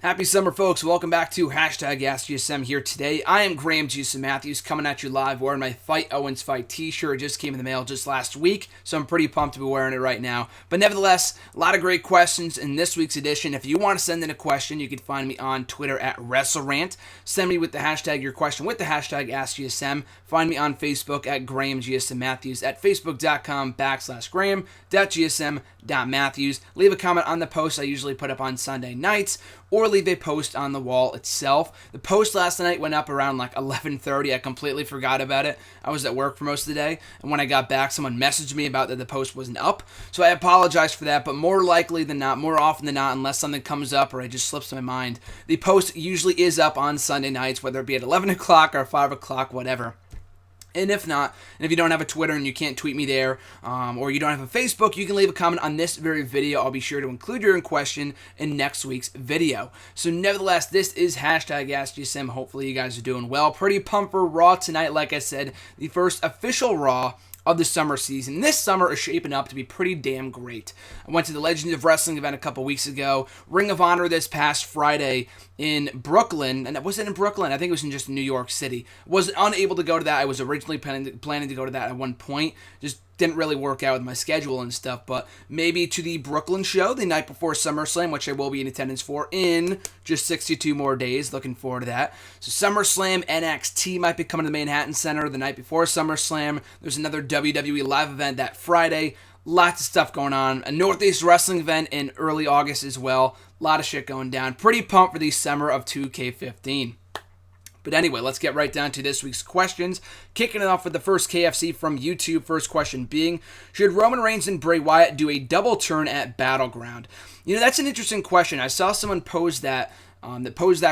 Happy summer, folks. Welcome back to #AskGSM here today. I am Graham Juice Matthews coming at you live wearing my Fight Owens Fight t-shirt. It just came in the mail just last week, so I'm pretty pumped to be wearing it right now. But nevertheless, a lot of great questions in this week's edition. If you want to send in a question, you can find me on Twitter at WrestleRant. Send me with the hashtag your question with the hashtag AskGSM. Find me on Facebook at Graham GSM Matthews at facebook.com/Graham.GSM.Matthews. Leave a comment on the post I usually put up on Sunday nights, or leave a post on the wall itself. The post last night went up around like 11:30. I completely forgot about it. I was at work for most of the day, and when I got back, someone messaged me about that the post wasn't up. So I apologize for that, but more likely than not, more often than not, unless something comes up or it just slips my mind, the post usually is up on Sunday nights, whether it be at 11 o'clock or 5 o'clock, whatever. And if not, and if you don't have a Twitter and you can't tweet me there, or you don't have a Facebook, you can leave a comment on this very video. I'll be sure to include your question in next week's video. So nevertheless, this is #AskGSM. Hopefully you guys are doing well. Pretty pumped for Raw tonight. Like I said, the first official Raw of the summer season. This summer is shaping up to be pretty damn great. I went to the Legends of Wrestling event a couple weeks ago. Ring of Honor this past Friday in Brooklyn, and it wasn't in Brooklyn. I think it was in just New York City. Was unable to go to that. I was originally planning to go to that at one point. Just didn't really work out with my schedule and stuff, but maybe to the Brooklyn show the night before SummerSlam, which I will be in attendance for in just 62 more days. Looking forward to that. So SummerSlam, NXT might be coming to the Manhattan Center the night before SummerSlam. There's another WWE live event that Friday. Lots of stuff going on. A Northeast Wrestling event in early August as well. A lot of shit going down. Pretty pumped for the summer of 2K15. But anyway, let's get right down to this week's questions. Kicking it off with the first KFC from YouTube. First question being, should Roman Reigns and Bray Wyatt do a double turn at Battleground? You know, that's an interesting question. I saw someone pose that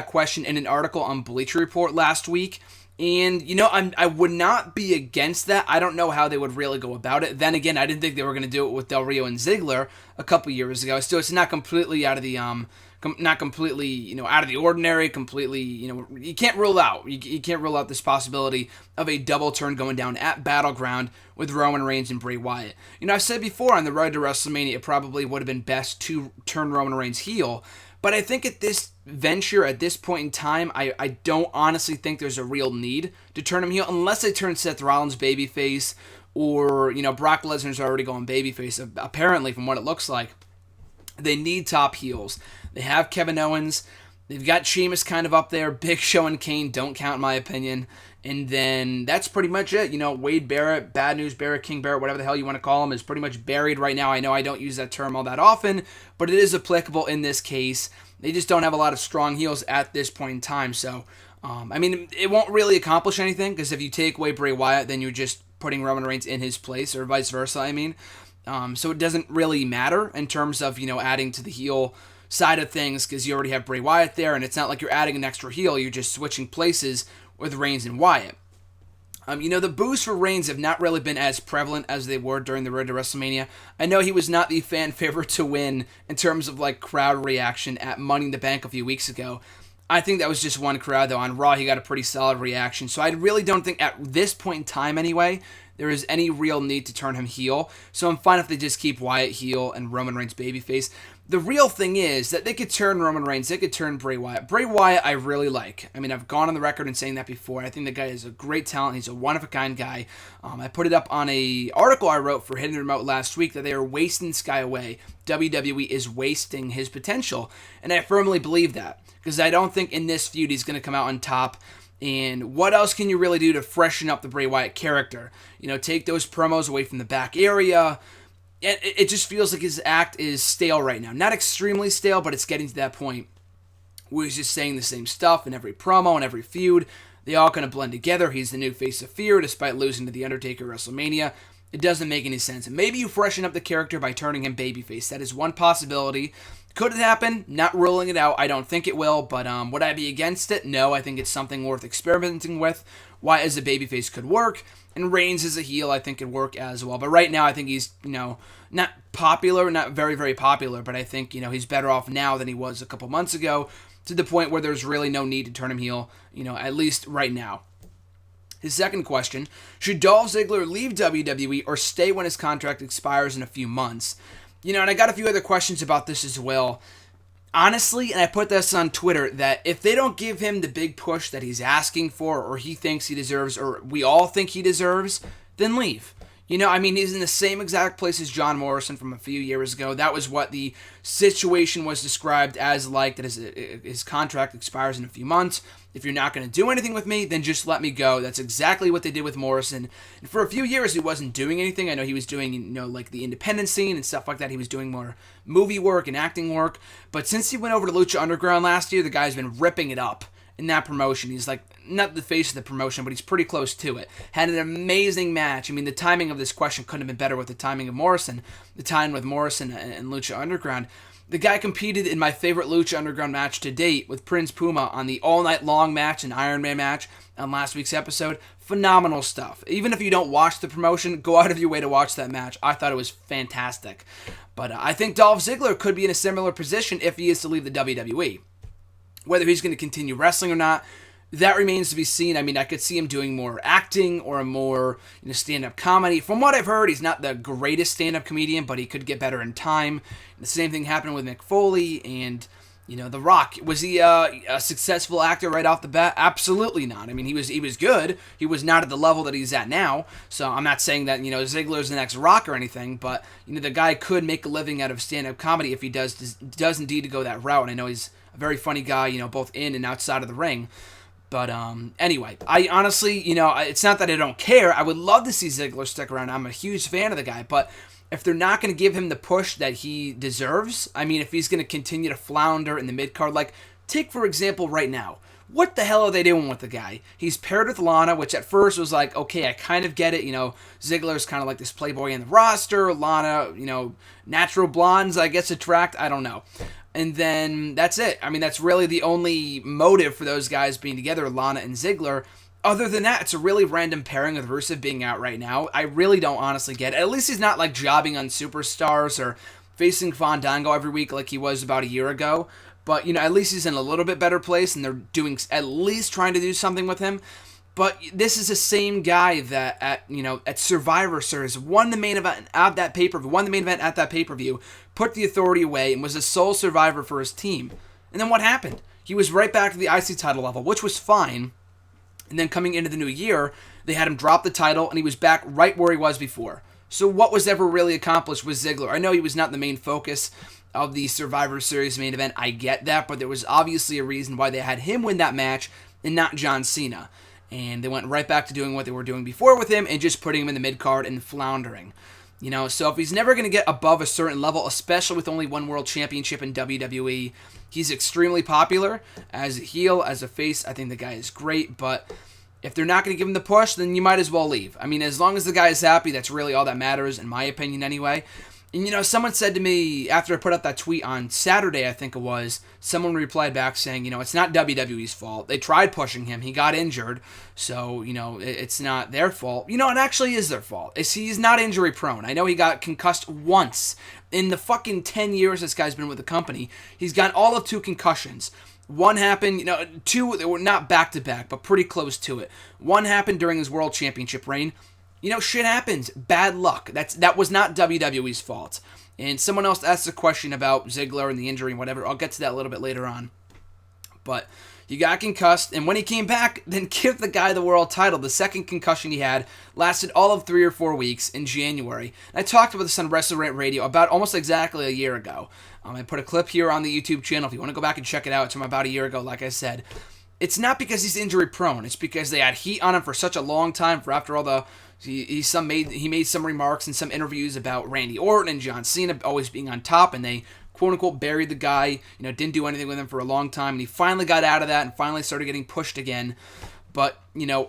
question in an article on Bleacher Report last week. And, you know, I would not be against that. I don't know how they would really go about it. Then again, I didn't think they were going to do it with Del Rio and Ziggler a couple years ago. So it's not completely out of the out of the ordinary, completely, you can't rule out. You can't rule out this possibility of a double turn going down at Battleground with Roman Reigns and Bray Wyatt. You know, I've said before on the road to WrestleMania, it probably would have been best to turn Roman Reigns heel. But I think at this venture, at this point in time, I don't honestly think there's a real need to turn him heel unless they turn Seth Rollins babyface, or, Brock Lesnar's already going babyface, apparently, from what it looks like. They need top heels. They have Kevin Owens. They've got Sheamus kind of up there. Big Show and Kane don't count in my opinion. And then that's pretty much it. Wade Barrett, Bad News Barrett, King Barrett, whatever the hell you want to call him, is pretty much buried right now. I know I don't use that term all that often, but it is applicable in this case. They just don't have a lot of strong heels at this point in time. So, it won't really accomplish anything, because if you take away Bray Wyatt, then you're just putting Roman Reigns in his place, or vice versa, So it doesn't really matter in terms of, adding to the heel side of things, because you already have Bray Wyatt there, and it's not like you're adding an extra heel, you're just switching places with Reigns and Wyatt. The boos for Reigns have not really been as prevalent as they were during the road to WrestleMania. I know he was not the fan favorite to win in terms of crowd reaction at Money in the Bank a few weeks ago. I think that was just one crowd, though. On Raw, he got a pretty solid reaction, so I really don't think at this point in time anyway, there is any real need to turn him heel. So I'm fine if they just keep Wyatt heel and Roman Reigns babyface. The real thing is that they could turn Roman Reigns, they could turn Bray Wyatt. Bray Wyatt I really like. I've gone on the record in saying that before. I think the guy is a great talent. He's a one-of-a-kind guy. I put it up on a article I wrote for Hidden Remote last week that they are wasting this guy away. WWE is wasting his potential. And I firmly believe that, because I don't think in this feud he's going to come out on top. And what else can you really do to freshen up the Bray Wyatt character? Take those promos away from the back area. It just feels like his act is stale right now. Not extremely stale, but it's getting to that point where he's just saying the same stuff in every promo and every feud. They all kind of blend together. He's the new face of fear despite losing to The Undertaker at WrestleMania. It doesn't make any sense. And maybe you freshen up the character by turning him babyface. That is one possibility. Could it happen? Not ruling it out. I don't think it will, but would I be against it? No, I think it's something worth experimenting with. Wyatt as a babyface could work, and Reigns as a heel I think could work as well. But right now I think he's, not popular, not very, very popular, but I think, he's better off now than he was a couple months ago, to the point where there's really no need to turn him heel, at least right now. His second question, should Dolph Ziggler leave WWE or stay when his contract expires in a few months? And I got a few other questions about this as well. honestly, and I put this on Twitter, that if they don't give him the big push that he's asking for, or he thinks he deserves, or we all think he deserves, then leave. He's in the same exact place as John Morrison from a few years ago. That was what the situation was described as, like, that his contract expires in a few months. If you're not going to do anything with me, then just let me go. That's exactly what they did with Morrison. And for a few years, he wasn't doing anything. I know he was doing, like the independent scene and stuff like that. He was doing more movie work and acting work. But since he went over to Lucha Underground last year, the guy's been ripping it up in that promotion. He's like, not the face of the promotion, but he's pretty close to it. Had an amazing match. The timing of this question couldn't have been better with the timing of Morrison. The time with Morrison and Lucha Underground. The guy competed in my favorite Lucha Underground match to date with Prince Puma on the All Night Long match and Iron Man match on last week's episode. Phenomenal stuff. Even if you don't watch the promotion, go out of your way to watch that match. I thought it was fantastic. But I think Dolph Ziggler could be in a similar position if he is to leave the WWE. Whether he's going to continue wrestling or not, that remains to be seen. I could see him doing more acting or more stand-up comedy. From what I've heard, he's not the greatest stand-up comedian, but he could get better in time. The same thing happened with Mick Foley and, The Rock. Was he a successful actor right off the bat? Absolutely not. He was good. He was not at the level that he's at now. So I'm not saying that, Ziggler's the next Rock or anything, but, the guy could make a living out of stand-up comedy if he does indeed go that route. And I know he's a very funny guy, both in and outside of the ring. But anyway, I honestly, it's not that I don't care. I would love to see Ziggler stick around. I'm a huge fan of the guy. But if they're not going to give him the push that he deserves, if he's going to continue to flounder in the mid-card, like, take, for example, right now. What the hell are they doing with the guy? He's paired with Lana, which at first was like, okay, I kind of get it. Ziggler's kind of like this playboy in the roster. Lana, natural blondes, I guess, attract. I don't know. And then that's it. That's really the only motive for those guys being together, Lana and Ziggler. Other than that, it's a really random pairing with Rusev being out right now. I really don't honestly get it. At least he's not like jobbing on superstars or facing Fandango every week like he was about a year ago. But, at least he's in a little bit better place and they're doing at least trying to do something with him. But this is the same guy that at Survivor Series won the main event at that pay-per-view, put the authority away, and was the sole survivor for his team. And then what happened? He was right back to the IC title level, which was fine. And then coming into the new year, they had him drop the title, and he was back right where he was before. So what was ever really accomplished with Ziggler? I know he was not the main focus of the Survivor Series main event. I get that, but there was obviously a reason why they had him win that match and not John Cena. And they went right back to doing what they were doing before with him and just putting him in the mid-card and floundering. So if he's never going to get above a certain level, especially with only one world championship in WWE, he's extremely popular. As a heel, as a face, I think the guy is great. But if they're not going to give him the push, then you might as well leave. As long as the guy is happy, that's really all that matters, in my opinion anyway. And, someone said to me, after I put up that tweet on Saturday, I think it was, someone replied back saying, it's not WWE's fault. They tried pushing him. He got injured. So, it's not their fault. It actually is their fault. He's not injury prone. I know he got concussed once. In the fucking 10 years this guy's been with the company, he's got all of 2 concussions. One happened, 2, they were not back-to-back, but pretty close to it. One happened during his World Championship reign. Shit happens. Bad luck. That was not WWE's fault. And someone else asked a question about Ziggler and the injury and whatever. I'll get to that a little bit later on. But he got concussed, and when he came back, then give the guy the world title. The second concussion he had lasted all of 3 or 4 weeks in January. And I talked about this on Wrestle Rant Radio about almost exactly a year ago. I put a clip here on the YouTube channel if you want to go back and check it out. It's from about a year ago, like I said. It's not because he's injury prone. It's because they had heat on him for such a long time. For after all the he made some remarks in some interviews about Randy Orton and John Cena always being on top, and they quote unquote buried the guy. Didn't do anything with him for a long time, and he finally got out of that and finally started getting pushed again. But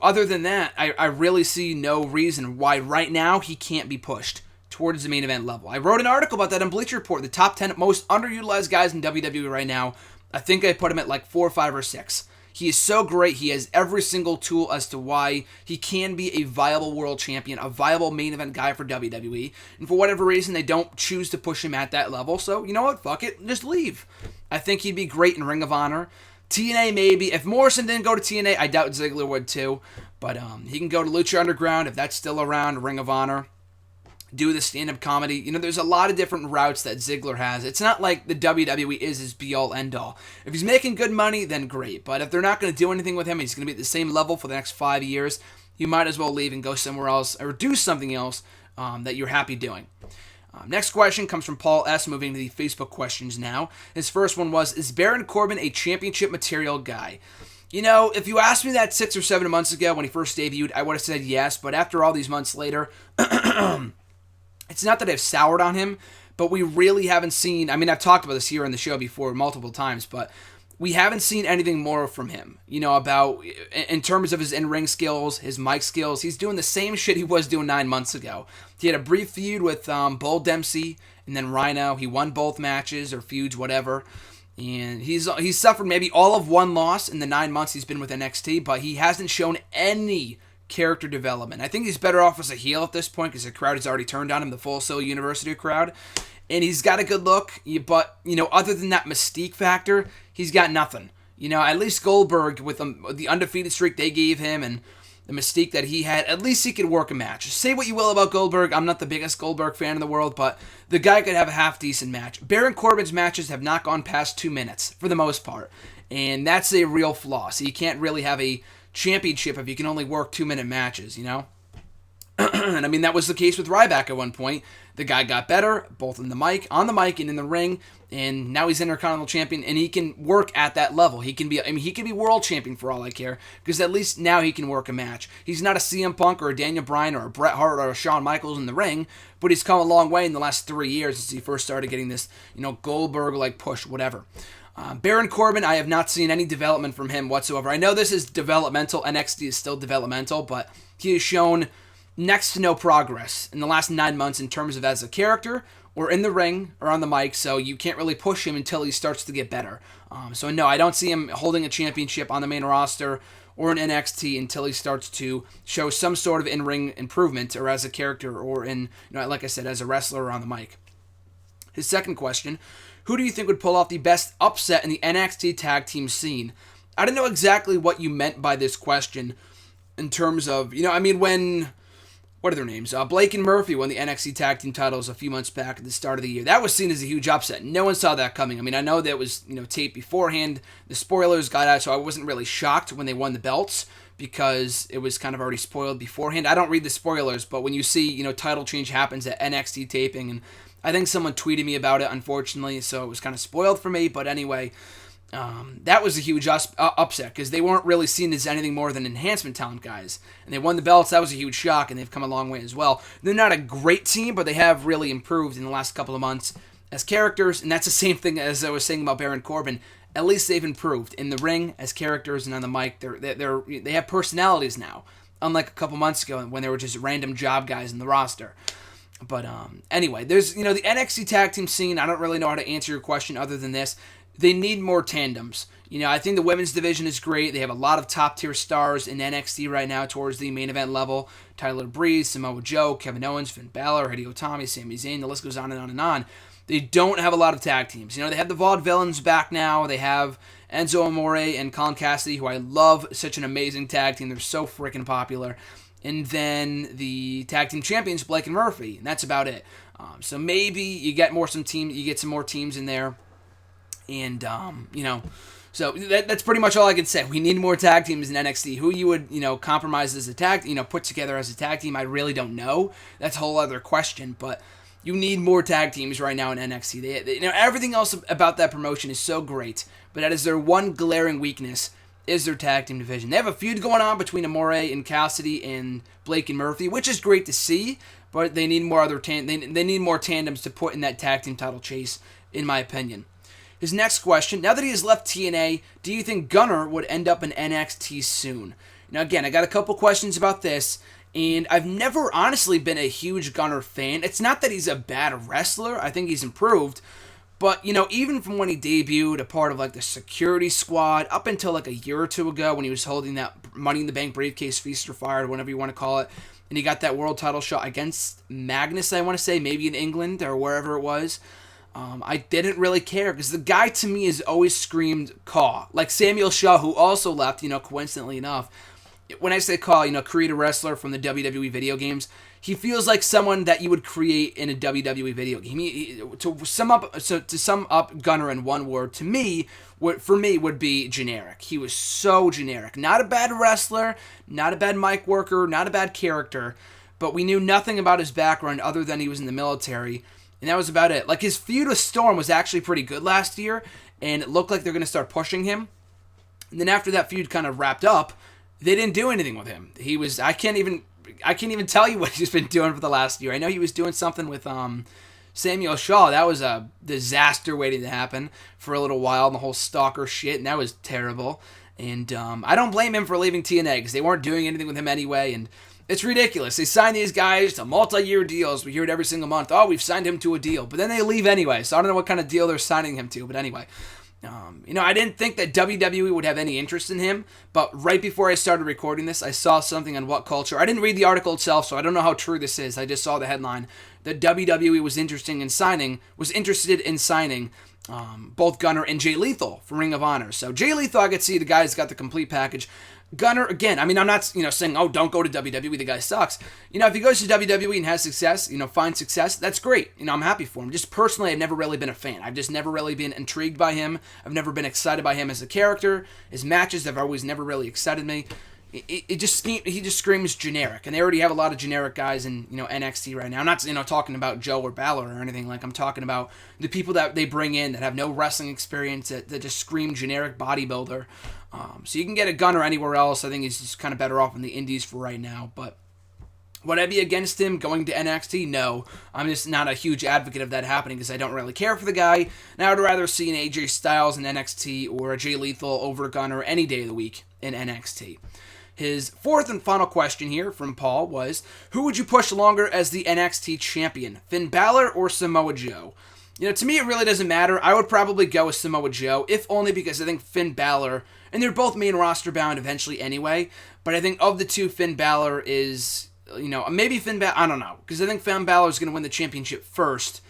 other than that, I really see no reason why right now he can't be pushed towards the main event level. I wrote an article about that on Bleacher Report, the top 10 most underutilized guys in WWE right now. I think I put him at like 4, 5, or 6. He is so great. He has every single tool as to why he can be a viable world champion, a viable main event guy for WWE. And for whatever reason, they don't choose to push him at that level. So, you know what? Fuck it. Just leave. I think he'd be great in Ring of Honor. TNA maybe. If Morrison didn't go to TNA, I doubt Ziggler would too. But he can go to Lucha Underground if that's still around, Ring of Honor. do the stand-up comedy. You know, there's a lot of different routes that Ziggler has. It's not like the WWE is his be-all, end-all. If he's making good money, then great. But if they're not going to do anything with him, he's going to be at the same level for the next 5 years, you might as well leave and go somewhere else or do something else that you're happy doing. Next question comes from Paul S. Moving to the Facebook questions now. His first one was, is Baron Corbin a championship material guy? You know, if you asked me that 6 or 7 months ago when he first debuted, I would have said yes. But after all these months later, it's not that I've soured on him, but we really haven't seen, I mean, I've talked about this here on the show before multiple times, but we haven't seen anything more from him, you know, about, in terms of his in-ring skills, his mic skills. He's doing the same shit he was doing 9 months ago. He had a brief feud with Bull Dempsey and then Rhino. He won both matches or feuds, whatever. And he's suffered maybe all of one loss in the 9 months he's been with NXT, but he hasn't shown any character development. I think he's better off as a heel at this point because the crowd has already turned on him, the Full Sail University crowd. And he's got a good look, but, you know, other than that mystique factor, he's got nothing. You know, at least Goldberg, with the undefeated streak they gave him and the mystique that he had, at least he could work a match. Say what you will about Goldberg, I'm not the biggest Goldberg fan in the world, but the guy could have a half-decent match. Baron Corbin's matches have not gone past 2 minutes, for the most part. And that's a real flaw. So you can't really have a championship if you can only work 2-minute matches, you know? And I mean, that was the case with Ryback at one point. The guy got better, both on the mic and in the ring, and now he's Intercontinental Champion, and he can work at that level. He can be world champion for all I care, because at least now he can work a match. He's not a CM Punk or a Daniel Bryan or a Bret Hart or a Shawn Michaels in the ring, but he's come a long way in the last 3 years since he first started getting this, you know, Goldberg-like push, whatever. Baron Corbin, I have not seen any development from him whatsoever. I know this is developmental. NXT is still developmental, but he has shown next to no progress in the last 9 months in terms of as a character or in the ring or on the mic, so you can't really push him until he starts to get better. So no, I don't see him holding a championship on the main roster or in NXT until he starts to show some sort of in-ring improvement or as a character or in, you know, like I said, as a wrestler or on the mic. His second question, who do you think would pull off the best upset in the NXT tag team scene? I don't know exactly what you meant by this question in terms of, you know, I mean, what are their names? Blake and Murphy won the NXT tag team titles a few months back at the start of the year. That was seen as a huge upset. No one saw that coming. I mean, I know that was, you know, taped beforehand. The spoilers got out, so I wasn't really shocked when they won the belts because it was kind of already spoiled beforehand. I don't read the spoilers, but when you see, you know, title change happens at NXT taping, and I think someone tweeted me about it, unfortunately, so it was kind of spoiled for me. But anyway, that was a huge upset because they weren't really seen as anything more than enhancement talent guys. And they won the belts. That was a huge shock, and they've come a long way as well. They're not a great team, but they have really improved in the last couple of months as characters, and that's the same thing as I was saying about Baron Corbin. At least they've improved in the ring as characters and on the mic. They have personalities now, unlike a couple months ago when they were just random job guys in the roster. But anyway, there's, you know, the NXT tag team scene. I don't really know how to answer your question other than this. They need more tandems. You know, I think the women's division is great. They have a lot of top-tier stars in NXT right now towards the main event level. Tyler Breeze, Samoa Joe, Kevin Owens, Finn Balor, Hideo Itami, Sami Zayn. The list goes on and on and on. They don't have a lot of tag teams. You know, they have the Vaudevillains back now. They have Enzo Amore and Colin Cassidy, who I love. Such an amazing tag team. They're so freaking popular. And then the tag team champions, Blake and Murphy. And that's about it. So maybe you get some more teams in there. And, you know, so that's pretty much all I can say. We need more tag teams in NXT. Who you would, you know, compromise as a tag, you know, put together as a tag team, I really don't know. That's a whole other question. But you need more tag teams right now in NXT. They, you know, everything else about that promotion is so great. But that is their one glaring weakness, is their tag team division. They have a feud going on between Amore and Cassidy and Blake and Murphy, which is great to see. But they need more they need more tandems to put in that tag team title chase, in my opinion. His next question, now that he has left TNA, do you think Gunner would end up in NXT soon? Now again, I got a couple questions about this, and I've never honestly been a huge Gunner fan. It's not that he's a bad wrestler, I think he's improved, but, you know, even from when he debuted, a part of, like, the security squad, up until, like, a year or two ago when he was holding that Money in the Bank briefcase, Feast or Fired, whatever you want to call it, and he got that world title shot against Magnus, I want to say, maybe in England or wherever it was. I didn't really care because the guy to me has always screamed caw. Like Samuel Shaw, who also left, you know, coincidentally enough. when I say call, create a wrestler from the WWE video games, he feels like someone that you would create in a WWE video game. To sum up Gunner in one word, to me, for me, would be generic. He was so generic. Not a bad wrestler, not a bad mic worker, not a bad character, but we knew nothing about his background other than he was in the military, and that was about it. Like, his feud with Storm was actually pretty good last year, and it looked like they're going to start pushing him. And then after that feud kind of wrapped up, they didn't do anything with him. I can't even tell you what he's been doing for the last year. I know he was doing something with Samuel Shaw. That was a disaster waiting to happen for a little while, and the whole stalker shit, and that was terrible. And I don't blame him for leaving TNA, because they weren't doing anything with him anyway, and it's ridiculous. They sign these guys to multi-year deals. We hear it every single month. Oh, we've signed him to a deal. But then they leave anyway, so I don't know what kind of deal they're signing him to, but anyway. I didn't think that WWE would have any interest in him, but right before I started recording this, I saw something on What Culture. I didn't read the article itself, so I don't know how true this is. I just saw the headline that WWE was interested in signing both Gunner and Jay Lethal from Ring of Honor. So Jay Lethal, I could see the guy's got the complete package. Gunner, again, I'm not, saying, oh, don't go to WWE, the guy sucks. If he goes to WWE and has success, finds success, that's great. I'm happy for him. Just personally, I've never really been a fan. I've just never really been intrigued by him. I've never been excited by him as a character. His matches have always never really excited me. He just screams generic, and they already have a lot of generic guys in NXT right now. I'm not talking about Joe or Balor or anything. Like, I'm talking about the people that they bring in that have no wrestling experience, that just scream generic bodybuilder. So you can get a Gunner anywhere else. I think he's just kind of better off in the indies for right now. But would I be against him going to NXT? No. I'm just not a huge advocate of that happening, because I don't really care for the guy. And I would rather see an AJ Styles in NXT or a Jay Lethal over Gunner any day of the week in NXT. His fourth and final question here from Paul was, who would you push longer as the NXT champion, Finn Balor or Samoa Joe? To me, it really doesn't matter. I would probably go with Samoa Joe, if only because I think Finn Balor, and they're both main roster bound eventually anyway, but I think of the two, Finn Balor is, maybe Finn Balor, I don't know, because I think Finn Balor is going to win the championship first,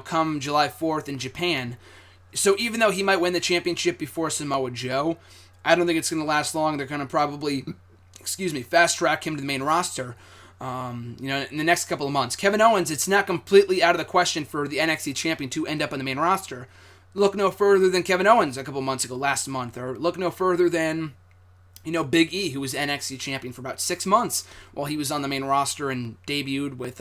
come July 4th in Japan. So even though he might win the championship before Samoa Joe, I don't think it's going to last long. They're going to probably, fast track him to the main roster, in the next couple of months. Kevin Owens, it's not completely out of the question for the NXT champion to end up on the main roster. Look no further than Kevin Owens a couple months ago, last month, or look no further than, Big E, who was NXT champion for about 6 months while he was on the main roster and debuted with,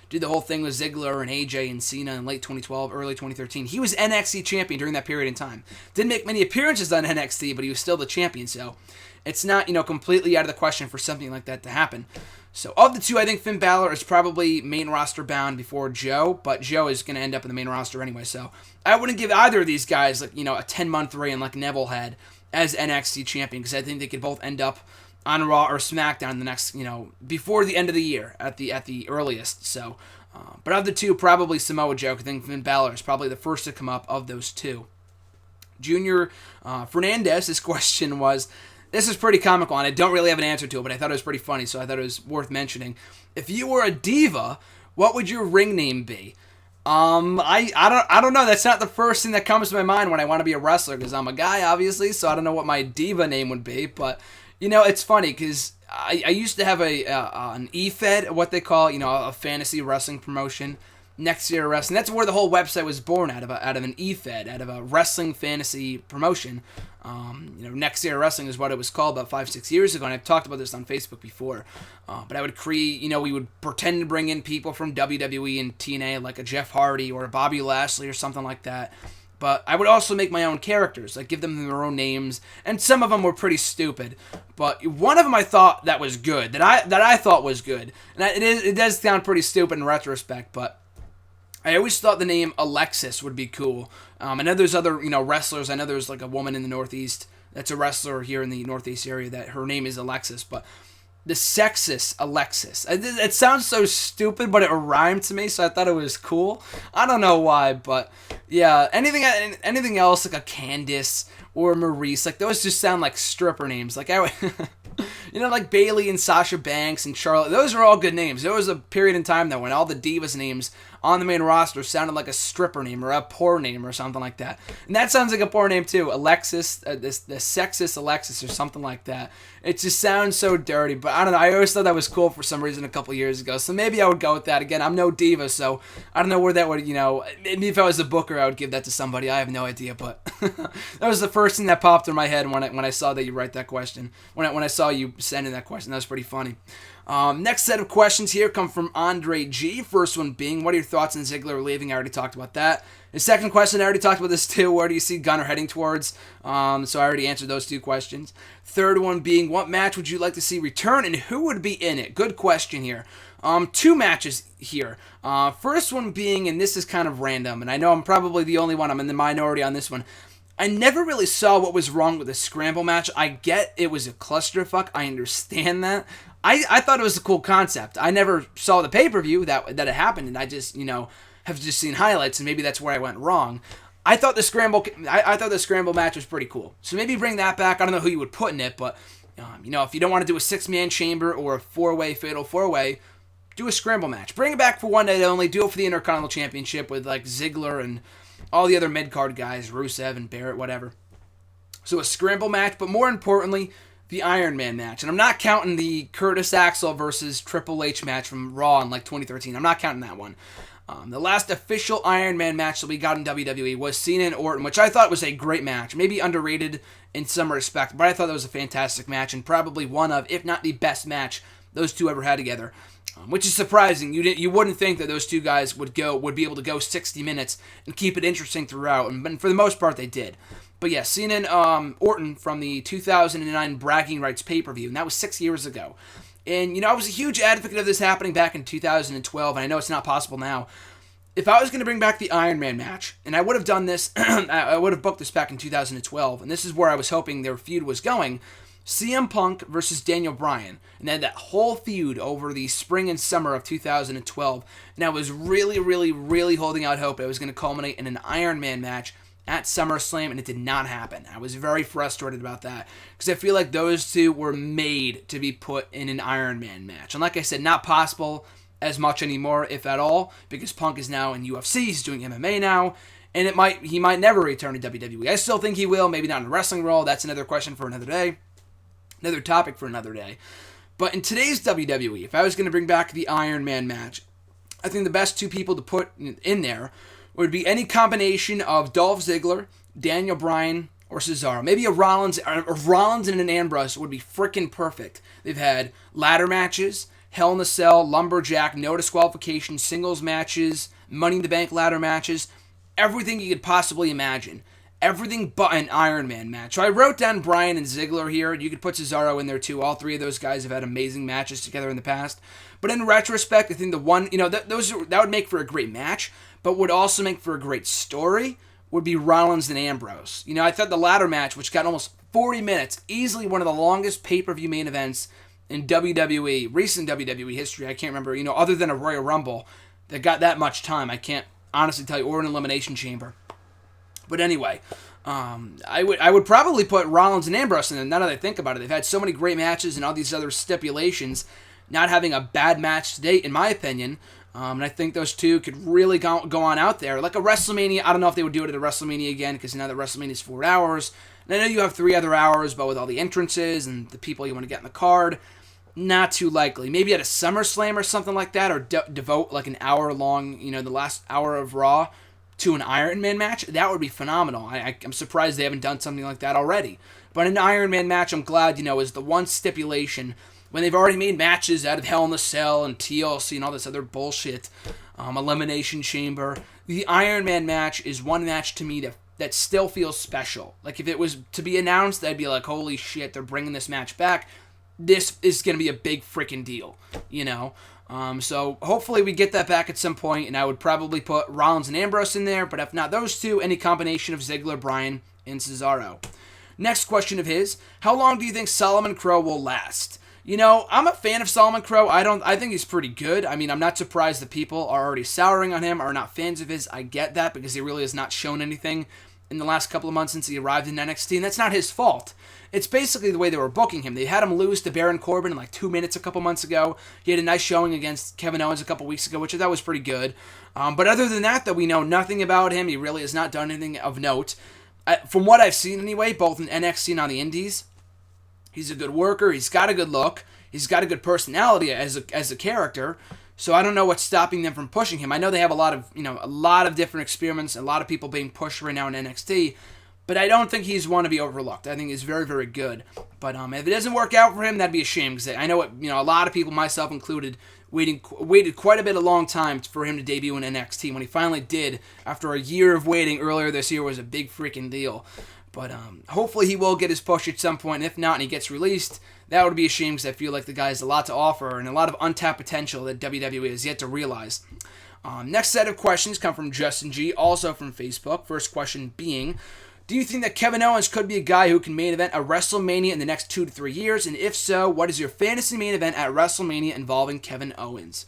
did the whole thing with Ziggler and AJ and Cena in late 2012, early 2013. He was NXT champion during that period in time. Didn't make many appearances on NXT, but he was still the champion, so it's not, completely out of the question for something like that to happen. So of the two, I think Finn Balor is probably main roster bound before Joe, but Joe is going to end up in the main roster anyway, so I wouldn't give either of these guys, a 10-month reign like Neville had as NXT champion, because I think they could both end up on Raw or SmackDown the next, before the end of the year at the earliest. So, but of the two, probably Samoa Joe. I think Finn Balor is probably the first to come up of those two. Junior Fernandez, his question was, this is pretty comical, and I don't really have an answer to it, but I thought it was pretty funny, so I thought it was worth mentioning. If you were a diva, what would your ring name be? I don't know. That's not the first thing that comes to my mind when I want to be a wrestler, because I'm a guy, obviously, so I don't know what my diva name would be, but, it's funny, because I used to have an E-Fed, what they call, a fantasy wrestling promotion, Next Year Wrestling. That's where the whole website was born out of an E-Fed, out of a wrestling fantasy promotion. Next Year Wrestling is what it was called about 5-6 years ago, and I've talked about this on Facebook before. But I would create, we would pretend to bring in people from WWE and TNA, like a Jeff Hardy or a Bobby Lashley or something like that. But I would also make my own characters, like give them their own names, and some of them were pretty stupid. But one of them I thought that was good, that I thought was good, and it does sound pretty stupid in retrospect, but I always thought the name Alexis would be cool. I know there's other, wrestlers. I know there's like a woman in the Northeast that's a wrestler here in the Northeast area that her name is Alexis, but the sexist Alexis. It sounds so stupid, but it rhymed to me, so I thought it was cool. I don't know why, but yeah, anything else like a Candice or a Maurice, like those just sound like stripper names. Like Like Bayley and Sasha Banks and Charlotte. Those are all good names. There was a period in time, though, when all the Divas names on the main roster sounded like a stripper name or a poor name or something like that. And that sounds like a poor name, too. Alexis, the sexist Alexis or something like that. It just sounds so dirty, but I don't know. I always thought that was cool for some reason a couple years ago, so maybe I would go with that. Again, I'm no diva, so I don't know where that would, maybe if I was a booker, I would give that to somebody. I have no idea, but that was the first thing that popped in my head when I saw that you write that question. When I saw you send in that question, that was pretty funny. Next set of questions here come from Andre G. First one being, what are your thoughts on Ziggler leaving? I already talked about that. The second question, I already talked about this too. Where do you see Gunner heading towards? So I already answered those two questions. Third one being, what match would you like to see return and who would be in it? Good question here. Two matches here. First one being, and this is kind of random, and I know I'm probably the only one. I'm in the minority on this one. I never really saw what was wrong with the Scramble match. I get it was a clusterfuck. I understand that. I thought it was a cool concept. I never saw the pay-per-view that it happened, and I just, have just seen highlights, and maybe that's where I went wrong. I thought the Scramble match was pretty cool. So maybe bring that back. I don't know who you would put in it, but, if you don't want to do a 6-man chamber or a 4-way fatal 4-way, do a Scramble match. Bring it back for one night only. Do it for the Intercontinental Championship with, like, Ziggler and all the other mid-card guys, Rusev and Barrett, whatever. So a Scramble match, but more importantly, the Iron Man match. And I'm not counting the Curtis Axel versus Triple H match from Raw in, 2013. I'm not counting that one. The last official Iron Man match that we got in WWE was Cena and Orton, which I thought was a great match. Maybe underrated in some respect, but I thought that was a fantastic match and probably one of, if not the best match those two ever had together. Which is surprising. You wouldn't think that those two guys would be able to go 60 minutes and keep it interesting throughout, and for the most part they did. But yeah, Cena and Orton from the 2009 Bragging Rights pay-per-view, and that was 6 years ago. And, I was a huge advocate of this happening back in 2012, and I know it's not possible now. If I was going to bring back the Iron Man match, and I would have done this, I would have booked this back in 2012, and this is where I was hoping their feud was going, CM Punk versus Daniel Bryan, and they had that whole feud over the spring and summer of 2012, and I was really, really, really holding out hope it was going to culminate in an Iron Man match at SummerSlam, and it did not happen. I was very frustrated about that, because I feel like those two were made to be put in an Iron Man match. And like I said, not possible as much anymore, if at all, because Punk is now in UFC, he's doing MMA now, and he might never return to WWE. I still think he will, maybe not in a wrestling role. That's another question for another day. Another topic for another day. But in today's WWE, if I was going to bring back the Iron Man match, I think the best two people to put in there would be any combination of Dolph Ziggler, Daniel Bryan, or Cesaro. Maybe a Rollins and an Ambrose would be freaking perfect. They've had ladder matches, Hell in a Cell, Lumberjack, no disqualification, singles matches, Money in the Bank ladder matches, everything you could possibly imagine. Everything but an Iron Man match. So I wrote down Bryan and Ziggler here. You could put Cesaro in there too. All three of those guys have had amazing matches together in the past. But in retrospect, I think the one, that would make for a great match, but would also make for a great story, would be Rollins and Ambrose. I thought the ladder match, which got almost 40 minutes, easily one of the longest pay-per-view main events in WWE, recent WWE history. I can't remember, other than a Royal Rumble that got that much time. I can't honestly tell you, or an Elimination Chamber. But anyway, I would probably put Rollins and Ambrose in there. Now that I think about it, they've had so many great matches and all these other stipulations, not having a bad match to date, in my opinion. And I think those two could really go on out there. Like a WrestleMania, I don't know if they would do it at a WrestleMania again, because now that WrestleMania is 4 hours. And I know you have 3 other hours, but with all the entrances and the people you want to get in the card, not too likely. Maybe at a SummerSlam or something like that, or devote like an hour long, the last hour of Raw to an Iron Man match. That would be phenomenal. I'm surprised they haven't done something like that already. But an Iron Man match, I'm glad, is the one stipulation when they've already made matches out of Hell in a Cell and TLC and all this other bullshit, Elimination Chamber. The Iron Man match is one match to me that still feels special. Like, if it was to be announced, I'd be like, holy shit, they're bringing this match back. This is going to be a big freaking deal, So hopefully we get that back at some point, and I would probably put Rollins and Ambrose in there, but if not those two, any combination of Ziggler, Bryan, and Cesaro. Next question of his, how long do you think Solomon Crowe will last? I'm a fan of Solomon Crowe. I think he's pretty good. I mean, I'm not surprised that people are already souring on him, are not fans of his. I get that, because he really has not shown anything in the last couple of months since he arrived in NXT, and that's not his fault. It's basically the way they were booking him. They had him lose to Baron Corbin in like 2 minutes a couple months ago. He had a nice showing against Kevin Owens a couple weeks ago, which I thought was pretty good. But other than that, though, we know nothing about him. He really has not done anything of note. From what I've seen anyway, both in NXT and on the Indies, he's a good worker. He's got a good look. He's got a good personality as a character. So I don't know what's stopping them from pushing him. I know they have a lot of different experiments, a lot of people being pushed right now in NXT. But I don't think he's one to be overlooked. I think he's very, very good. But if it doesn't work out for him, that'd be a shame. Because I know a lot of people, myself included, waited quite a long time for him to debut in NXT. When he finally did, after a year of waiting earlier this year, was a big freaking deal. But hopefully he will get his push at some point. And if not, and he gets released, that would be a shame because I feel like the guy has a lot to offer and a lot of untapped potential that WWE has yet to realize. Next set of questions come from Justin G., also from Facebook. First question being, do you think that Kevin Owens could be a guy who can main event a WrestleMania in the next 2 to 3 years? And if so, what is your fantasy main event at WrestleMania involving Kevin Owens?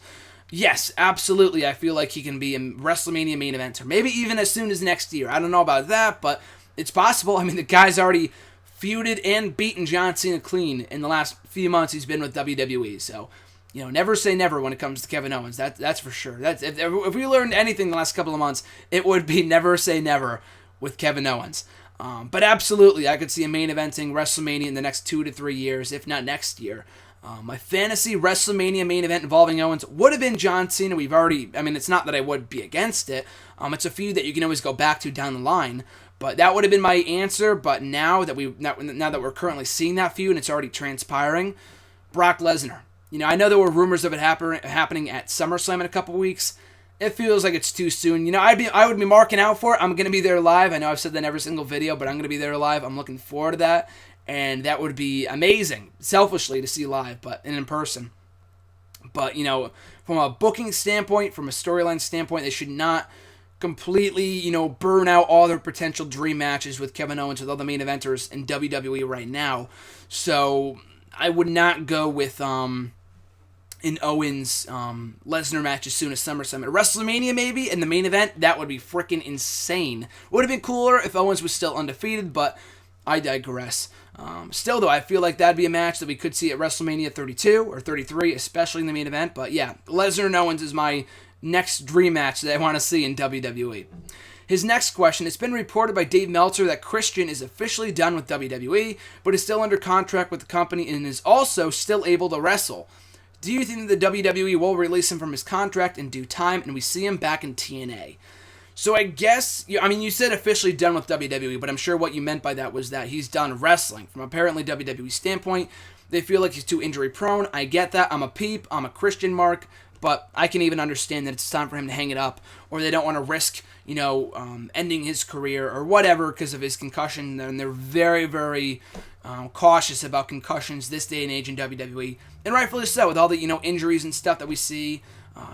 Yes, absolutely. I feel like he can be a WrestleMania main eventer. Maybe even as soon as next year. I don't know about that, but it's possible. I mean, the guy's already feuded and beaten John Cena clean in the last few months he's been with WWE. So, never say never when it comes to Kevin Owens. That's for sure. If we learned anything the last couple of months, it would be never say never with Kevin Owens. But absolutely, I could see a main eventing WrestleMania in the next 2 to 3 years, if not next year. My fantasy WrestleMania main event involving Owens would have been John Cena. It's not that I would be against it. It's a feud that you can always go back to down the line. But that would have been my answer. But now that we're currently seeing that feud and it's already transpiring, Brock Lesnar. I know there were rumors of it happening at SummerSlam in a couple weeks. It feels like it's too soon. I would be marking out for it. I'm going to be there live. I know I've said that in every single video, but I'm going to be there live. I'm looking forward to that. And that would be amazing, selfishly, to see live, but in person. But, from a booking standpoint, from a storyline standpoint, they should not completely, burn out all their potential dream matches with Kevin Owens, with all the main eventers in WWE right now. So I would not go with an Owens Lesnar match as soon as SummerSlam. At WrestleMania, maybe, in the main event, that would be freaking insane. Would have been cooler if Owens was still undefeated, but I digress. Still, though, I feel like that'd be a match that we could see at WrestleMania 32 or 33, especially in the main event. But yeah, Lesnar and Owens is my next dream match that I want to see in WWE. His next question, it's been reported by Dave Meltzer that Christian is officially done with WWE, but is still under contract with the company and is also still able to wrestle. Do you think that the WWE will release him from his contract in due time and we see him back in TNA? So I guess, you said officially done with WWE, but I'm sure what you meant by that was that he's done wrestling. From apparently WWE's standpoint, they feel like he's too injury prone. I get that. I'm a peep. I'm a Christian mark. But I can even understand that it's time for him to hang it up, or they don't want to risk, ending his career or whatever because of his concussion. And they're very, very cautious about concussions this day and age in WWE, and rightfully so, with all the injuries and stuff that we see,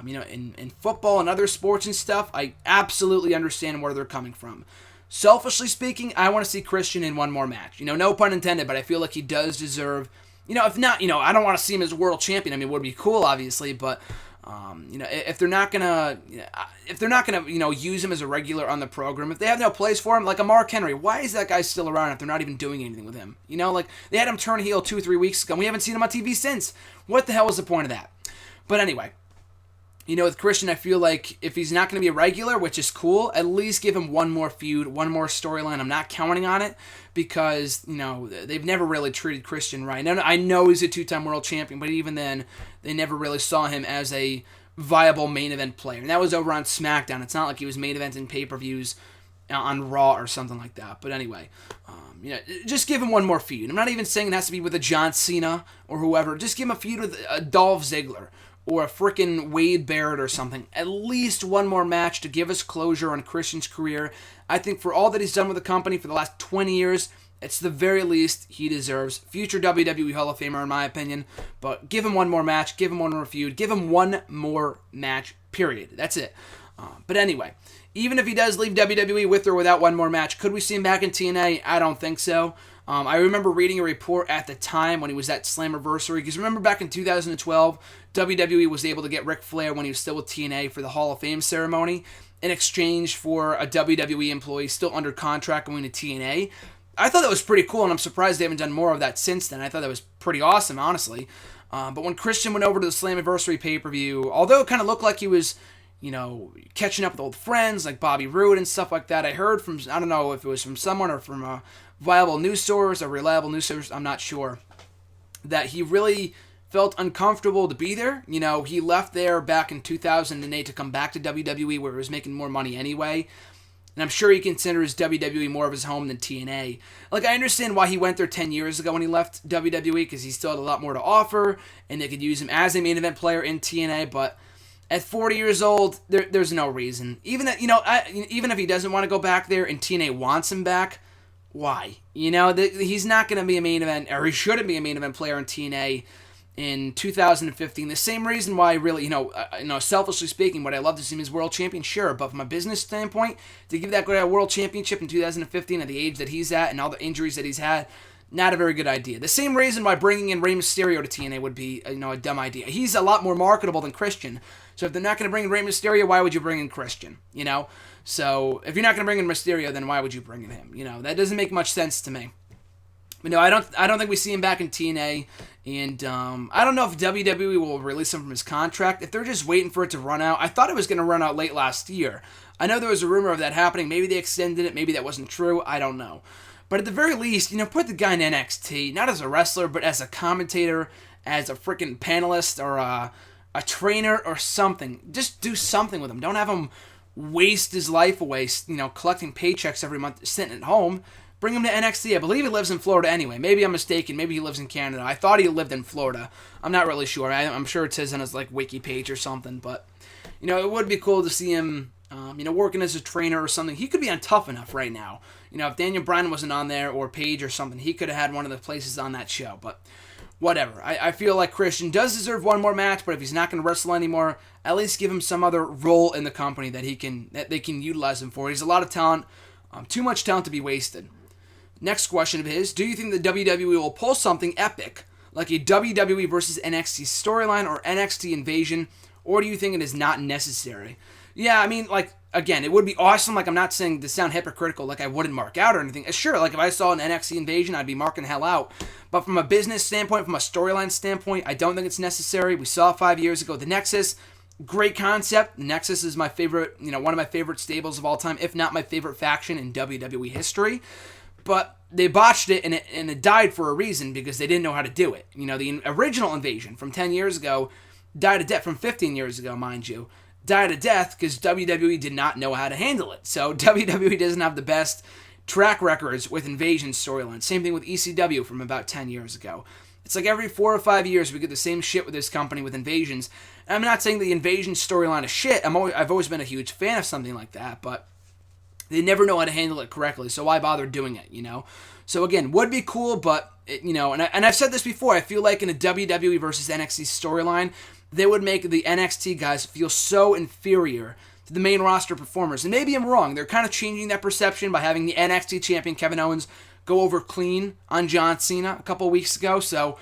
in football and other sports and stuff. I absolutely understand where they're coming from. Selfishly speaking, I want to see Christian in one more match. No pun intended, but I feel like he does deserve. If not, I don't want to see him as world champion. It would be cool, obviously, but. If they're not gonna use him as a regular on the program, if they have no place for him, like a Mark Henry, why is that guy still around if they're not even doing anything with him? They had him turn heel 2-3 weeks ago, and we haven't seen him on TV since. What the hell was the point of that? But anyway, with Christian, I feel like if he's not going to be a regular, which is cool, at least give him one more feud, one more storyline. I'm not counting on it because, they've never really treated Christian right. Now, I know he's a 2-time world champion, but even then, they never really saw him as a viable main event player. And that was over on SmackDown. It's not like he was main eventing pay-per-views on Raw or something like that. But anyway, just give him one more feud. I'm not even saying it has to be with a John Cena or whoever. Just give him a feud with a Dolph Ziggler or a frickin' Wade Barrett or something. At least one more match to give us closure on Christian's career. I think for all that he's done with the company for the last 20 years, it's the very least he deserves. Future WWE Hall of Famer, in my opinion. But give him one more match. Give him one more feud. Give him one more match, period. That's it. But anyway, even if he does leave WWE with or without one more match, could we see him back in TNA? I don't think so. I remember reading a report at the time when he was at Slammiversary, because remember back in 2012, WWE was able to get Ric Flair when he was still with TNA for the Hall of Fame ceremony, in exchange for a WWE employee still under contract going to TNA. I thought that was pretty cool, and I'm surprised they haven't done more of that since then. I thought that was pretty awesome, honestly. But when Christian went over to the Slammiversary pay-per-view, although it kind of looked like he was, catching up with old friends like Bobby Roode and stuff like that, I heard from, I don't know if it was from someone or from a viable news source, a reliable news source, I'm not sure, that he really felt uncomfortable to be there. He left there back in 2008 to come back to WWE where he was making more money anyway. And I'm sure he considers WWE more of his home than TNA. Like, I understand why he went there 10 years ago when he left WWE, because he still had a lot more to offer, and they could use him as a main event player in TNA, but at 40 years old, there's no reason. Even that, even if he doesn't want to go back there and TNA wants him back, why? He's not going to be a main event, or he shouldn't be a main event player in TNA in 2015. The same reason why, really, selfishly speaking, would I love to see him as world champion? Sure, but from a business standpoint, to give that guy a world championship in 2015 at the age that he's at and all the injuries that he's had, not a very good idea. The same reason why bringing in Rey Mysterio to TNA would be, a dumb idea. He's a lot more marketable than Christian. So if they're not going to bring in Rey Mysterio, why would you bring in Christian? So if you're not going to bring in Mysterio, then why would you bring in him? That doesn't make much sense to me. But no, I don't think we see him back in TNA, and I don't know if WWE will release him from his contract. If they're just waiting for it to run out, I thought it was going to run out late last year. I know there was a rumor of that happening. Maybe they extended it. Maybe that wasn't true. I don't know. But at the very least, put the guy in NXT, not as a wrestler, but as a commentator, as a freaking panelist, or a trainer, or something. Just do something with him. Don't have him waste his life away, collecting paychecks every month, sitting at home. Bring him to NXT. I believe he lives in Florida anyway. Maybe I'm mistaken. Maybe he lives in Canada. I thought he lived in Florida. I'm not really sure. I'm sure it says on his wiki page or something. But it would be cool to see him, working as a trainer or something. He could be on Tough Enough right now. If Daniel Bryan wasn't on there or Paige or something, he could have had one of the places on that show. But whatever. I feel like Christian does deserve one more match. But if he's not going to wrestle anymore, at least give him some other role in the company that they can utilize him for. He's a lot of talent. Too much talent to be wasted. Next question of his, do you think the WWE will pull something epic, like a WWE versus NXT storyline or NXT invasion, or do you think it is not necessary? Yeah, I mean, again, it would be awesome. I'm not saying to sound hypocritical, I wouldn't mark out or anything. Sure, if I saw an NXT invasion, I'd be marking the hell out. But from a business standpoint, from a storyline standpoint, I don't think it's necessary. We saw 5 years ago the Nexus. Great concept. Nexus is my favorite, one of my favorite stables of all time, if not my favorite faction in WWE history. But they botched it, and it died for a reason, because they didn't know how to do it. The original invasion from 10 years ago died a death, from 15 years ago, mind you, died a death because WWE did not know how to handle it. So WWE doesn't have the best track records with invasion storylines. Same thing with ECW from about 10 years ago. It's like every 4 or 5 years we get the same shit with this company with invasions. And I'm not saying the invasion storyline is shit. I've always been a huge fan of something like that, but they never know how to handle it correctly, so why bother doing it, So again, would be cool, but, and I've said this before, I feel like in a WWE versus NXT storyline, they would make the NXT guys feel so inferior to the main roster performers. And maybe I'm wrong. They're kind of changing that perception by having the NXT champion Kevin Owens go over clean on John Cena a couple weeks ago, so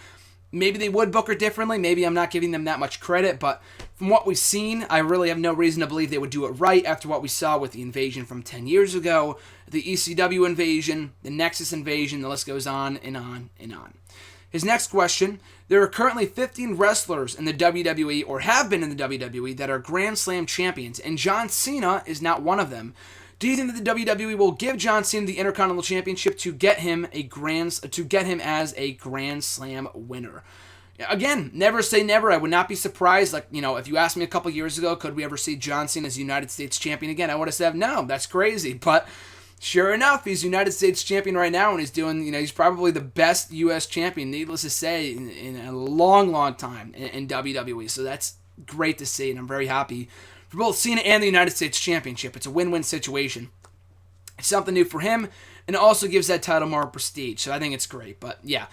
maybe they would book her differently. Maybe I'm not giving them that much credit, but from what we've seen, I really have no reason to believe they would do it right after what we saw with the invasion from 10 years ago, the ECW invasion, the Nexus invasion, the list goes on and on and on. His next question, there are currently 15 wrestlers in the WWE, or have been in the WWE, that are Grand Slam champions, and John Cena is not one of them. Do you think that the WWE will give John Cena the Intercontinental Championship to get him as a Grand Slam winner? Again, never say never. I would not be surprised. If you asked me a couple years ago, could we ever see John Cena as United States Champion again? I would have said no. That's crazy. But sure enough, he's United States Champion right now, and he's doing. He's probably the best U.S. champion, needless to say, in a long, long time in WWE. So that's great to see, and I'm very happy for both Cena and the United States Championship. It's a win-win situation. It's something new for him, and it also gives that title more prestige, so I think it's great. But yeah.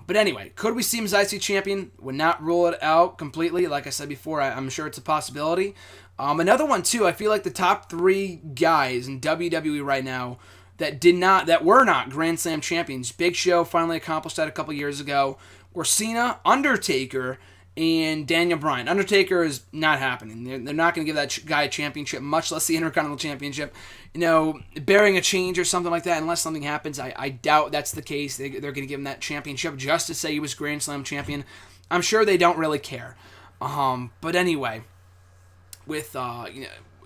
But anyway, could we see him as IC champion? Would not rule it out completely. Like I said before, I'm sure it's a possibility. Another one, too, I feel like the top 3 guys in WWE right now that were not Grand Slam champions, Big Show finally accomplished that a couple years ago, were Cena, Undertaker, and Daniel Bryan. Undertaker is not happening. They're not going to give that guy a championship, much less the Intercontinental Championship. Bearing a change or something like that, unless something happens, I doubt that's the case. They're going to give him that championship just to say he was Grand Slam champion. I'm sure they don't really care. But anyway, with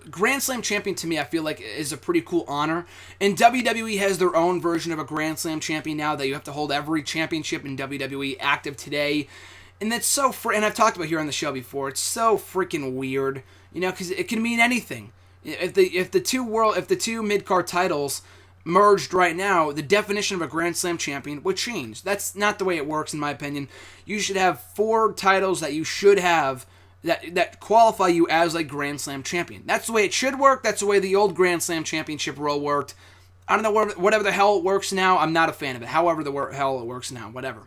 Grand Slam champion to me, I feel like is a pretty cool honor. And WWE has their own version of a Grand Slam champion now that you have to hold every championship in WWE active today. And that's so and I've talked about here on the show before. It's so freaking weird, because it can mean anything. If the two mid-card titles merged right now, the definition of a Grand Slam champion would change. That's not the way it works, in my opinion. You should have 4 titles that you should have that qualify you as a Grand Slam champion. That's the way it should work. That's the way the old Grand Slam championship rule worked. I don't know, whatever the hell it works now, I'm not a fan of it. However the hell it works now, whatever.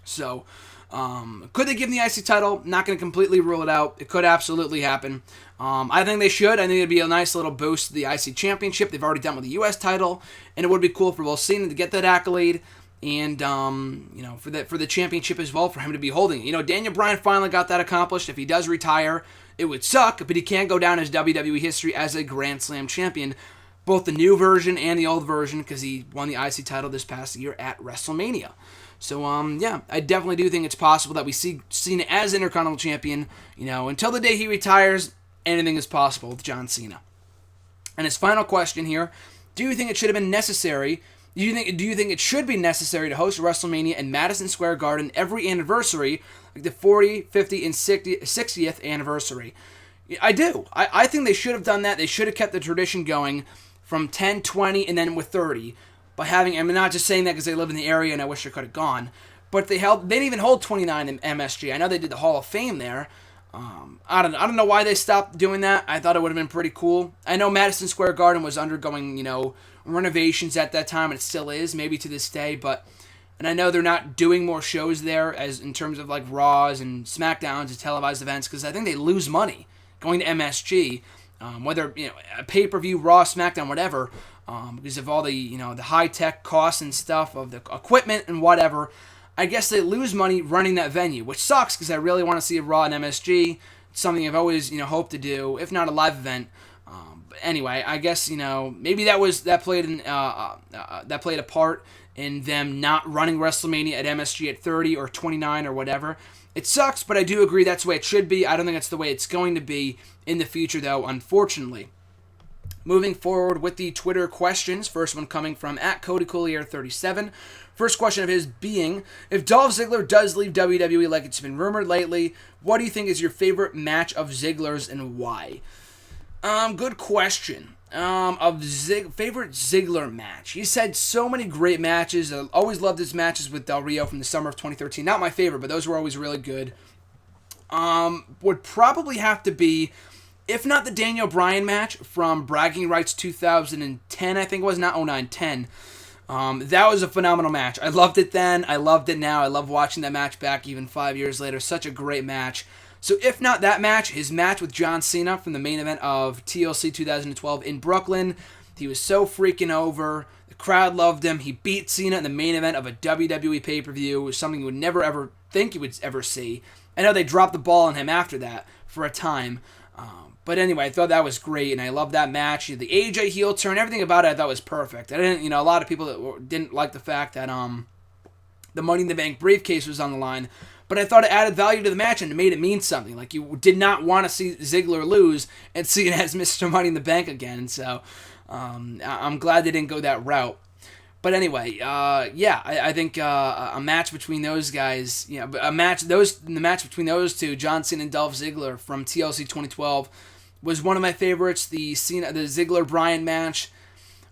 So, could they give him the IC title? Not going to completely rule it out. It could absolutely happen. I think they should. I think it'd be a nice little boost to the IC Championship. They've already done with the US title, and it would be cool for both Cena to get that accolade, and for the championship as well, for him to be holding it. Daniel Bryan finally got that accomplished. If he does retire, it would suck, but he can go down as WWE history as a Grand Slam champion, both the new version and the old version, because he won the IC title this past year at WrestleMania. So, I definitely do think it's possible that we see Cena as Intercontinental Champion. Until the day he retires, anything is possible with John Cena. And his final question here, do you think it should have been necessary, do you think it should be necessary to host WrestleMania in Madison Square Garden every anniversary, like the 40th, 50th, and 60th anniversary? I do. I think they should have done that. They should have kept the tradition going from 10, 20, and then with 30. By having, I'm not just saying that because they live in the area and I wish I could have gone, but they didn't even hold 29 in MSG. I know they did the Hall of Fame there. I don't know why they stopped doing that. I thought it would have been pretty cool. I know Madison Square Garden was undergoing, renovations at that time, and it still is, maybe to this day, and I know they're not doing more shows there as in terms of like Raws and SmackDowns and televised events, because I think they lose money going to MSG, whether, a pay-per-view, Raw, SmackDown, whatever, because of all the, the high-tech costs and stuff of the equipment and whatever. I guess they lose money running that venue, which sucks because I really want to see a Raw and MSG. It's something I've always, hoped to do, if not a live event. But anyway, I guess, maybe that played a part in them not running WrestleMania at MSG at 30 or 29 or whatever. It sucks, but I do agree that's the way it should be. I don't think that's the way it's going to be in the future, though, unfortunately. Moving forward with the Twitter questions, first one coming from @CodyCollier37. First question of his being, if Dolph Ziggler does leave WWE like it's been rumored lately, what do you think is your favorite match of Ziggler's and why? Good question. Favorite Ziggler match. He's had so many great matches. I always loved his matches with Del Rio from the summer of 2013. Not my favorite, but those were always really good. Would probably have to be, if not the Daniel Bryan match from Bragging Rights 2010, I think it was, not 09-10. That was a phenomenal match. I loved it then. I loved it now. I love watching that match back even 5 years later. Such a great match. So if not that match, his match with John Cena from the main event of TLC 2012 in Brooklyn. He was so freaking over. The crowd loved him. He beat Cena in the main event of a WWE pay-per-view. It was something you would never ever think you would ever see. I know they dropped the ball on him after that for a time. But anyway, I thought that was great, and I loved that match. The AJ heel turn, everything about it I thought was perfect. I didn't, a lot of people that didn't like the fact that the Money in the Bank briefcase was on the line. But I thought it added value to the match and it made it mean something. Like, you did not want to see Ziggler lose and see it as Mr. Money in the Bank again. So I'm glad they didn't go that route. But anyway, I think a match between those guys, the match between those two, John Cena and Dolph Ziggler from TLC 2012, was one of my favorites. The Ziggler-Bryan match.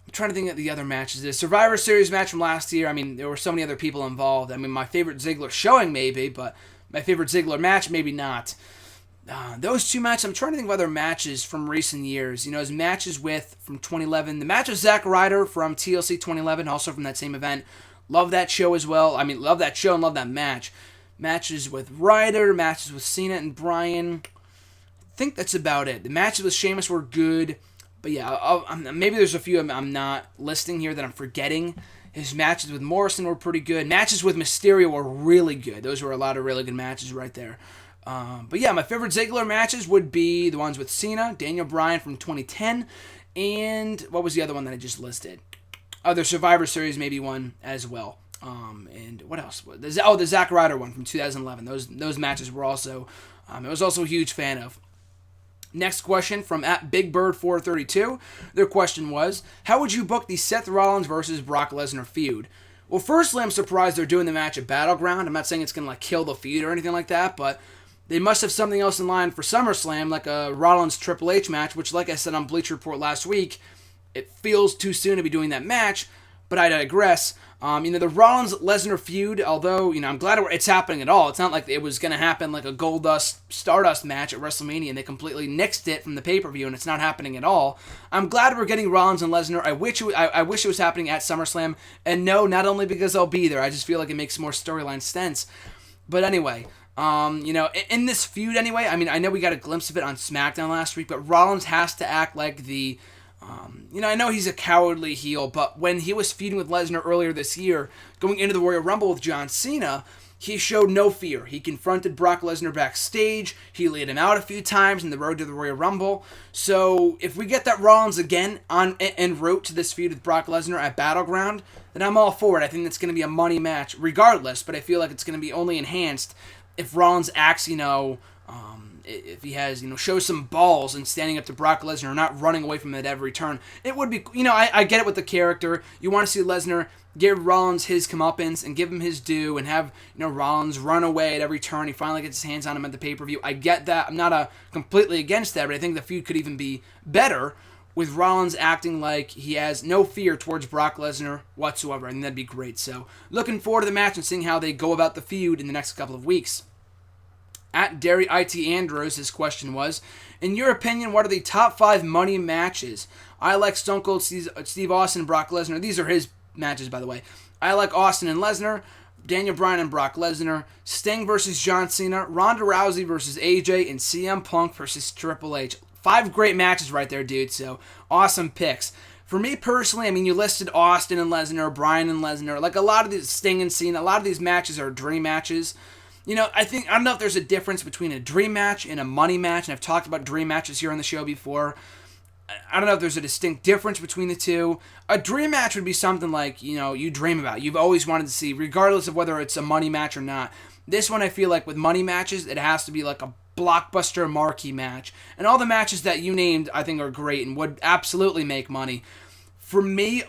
I'm trying to think of the other matches. The Survivor Series match from last year, there were so many other people involved. My favorite Ziggler showing maybe, but my favorite Ziggler match maybe not. Those two matches, I'm trying to think of other matches from recent years. His matches from 2011. The match with Zack Ryder from TLC 2011, also from that same event. Love that show as well. Love that show and love that match. Matches with Ryder, matches with Cena and Bryan. I think that's about it. The matches with Sheamus were good. But yeah, maybe there's a few I'm not listing here that I'm forgetting. His matches with Morrison were pretty good. Matches with Mysterio were really good. Those were a lot of really good matches right there. But yeah, my favorite Ziggler matches would be the ones with Cena, Daniel Bryan from 2010, and what was the other one that I just listed? Oh, the Survivor Series maybe one as well. And what else? The Zack Ryder one from 2011. Those matches were also, I was also a huge fan of. Next question from @BigBird432. Their question was, how would you book the Seth Rollins versus Brock Lesnar feud? Well, firstly, I'm surprised they're doing the match at Battleground. I'm not saying it's going to like kill the feud or anything like that, but they must have something else in line for SummerSlam, like a Rollins Triple H match, which, like I said on Bleacher Report last week, it feels too soon to be doing that match, but I digress. The Rollins-Lesnar feud, although, I'm glad it's happening at all. It's not like it was going to happen like a Goldust-Stardust match at WrestleMania, and they completely nixed it from the pay-per-view, and it's not happening at all. I'm glad we're getting Rollins and Lesnar. I wish it was happening at SummerSlam, and no, not only because I'll be there. I just feel like it makes more storyline sense. But anyway, in this feud anyway, I know we got a glimpse of it on SmackDown last week, but Rollins has to act like the... I know he's a cowardly heel, but when he was feuding with Lesnar earlier this year, going into the Royal Rumble with John Cena, he showed no fear. He confronted Brock Lesnar backstage. He laid him out a few times in the road to the Royal Rumble. So if we get that Rollins again en route to this feud with Brock Lesnar at Battleground, then I'm all for it. I think that's going to be a money match regardless, but I feel like it's going to be only enhanced if Rollins acts, if he has, shows some balls and standing up to Brock Lesnar, not running away from it at every turn. It would be, I get it with the character. You want to see Lesnar give Rollins his comeuppance and give him his due and have, Rollins run away at every turn. He finally gets his hands on him at the pay-per-view. I get that. I'm not completely against that, but I think the feud could even be better with Rollins acting like he has no fear towards Brock Lesnar whatsoever, and that'd be great. So, looking forward to the match and seeing how they go about the feud in the next couple of weeks. At Derry IT Andrews, his question was, in your opinion, what are the top 5 money matches? I like Stone Cold Steve Austin and Brock Lesnar. These are his matches, by the way. I like Austin and Lesnar, Daniel Bryan and Brock Lesnar, Sting versus John Cena, Ronda Rousey versus AJ, and CM Punk versus Triple H. 5 great matches right there, dude, so awesome picks. For me personally, you listed Austin and Lesnar, Bryan and Lesnar. Like a lot of these, Sting and Cena, a lot of these matches are dream matches. I don't know if there's a difference between a dream match and a money match, and I've talked about dream matches here on the show before. I don't know if there's a distinct difference between the two. A dream match would be something like, you dream about. You've always wanted to see, regardless of whether it's a money match or not. This one, I feel like with money matches, it has to be like a blockbuster marquee match. And all the matches that you named, I think, are great and would absolutely make money. For me,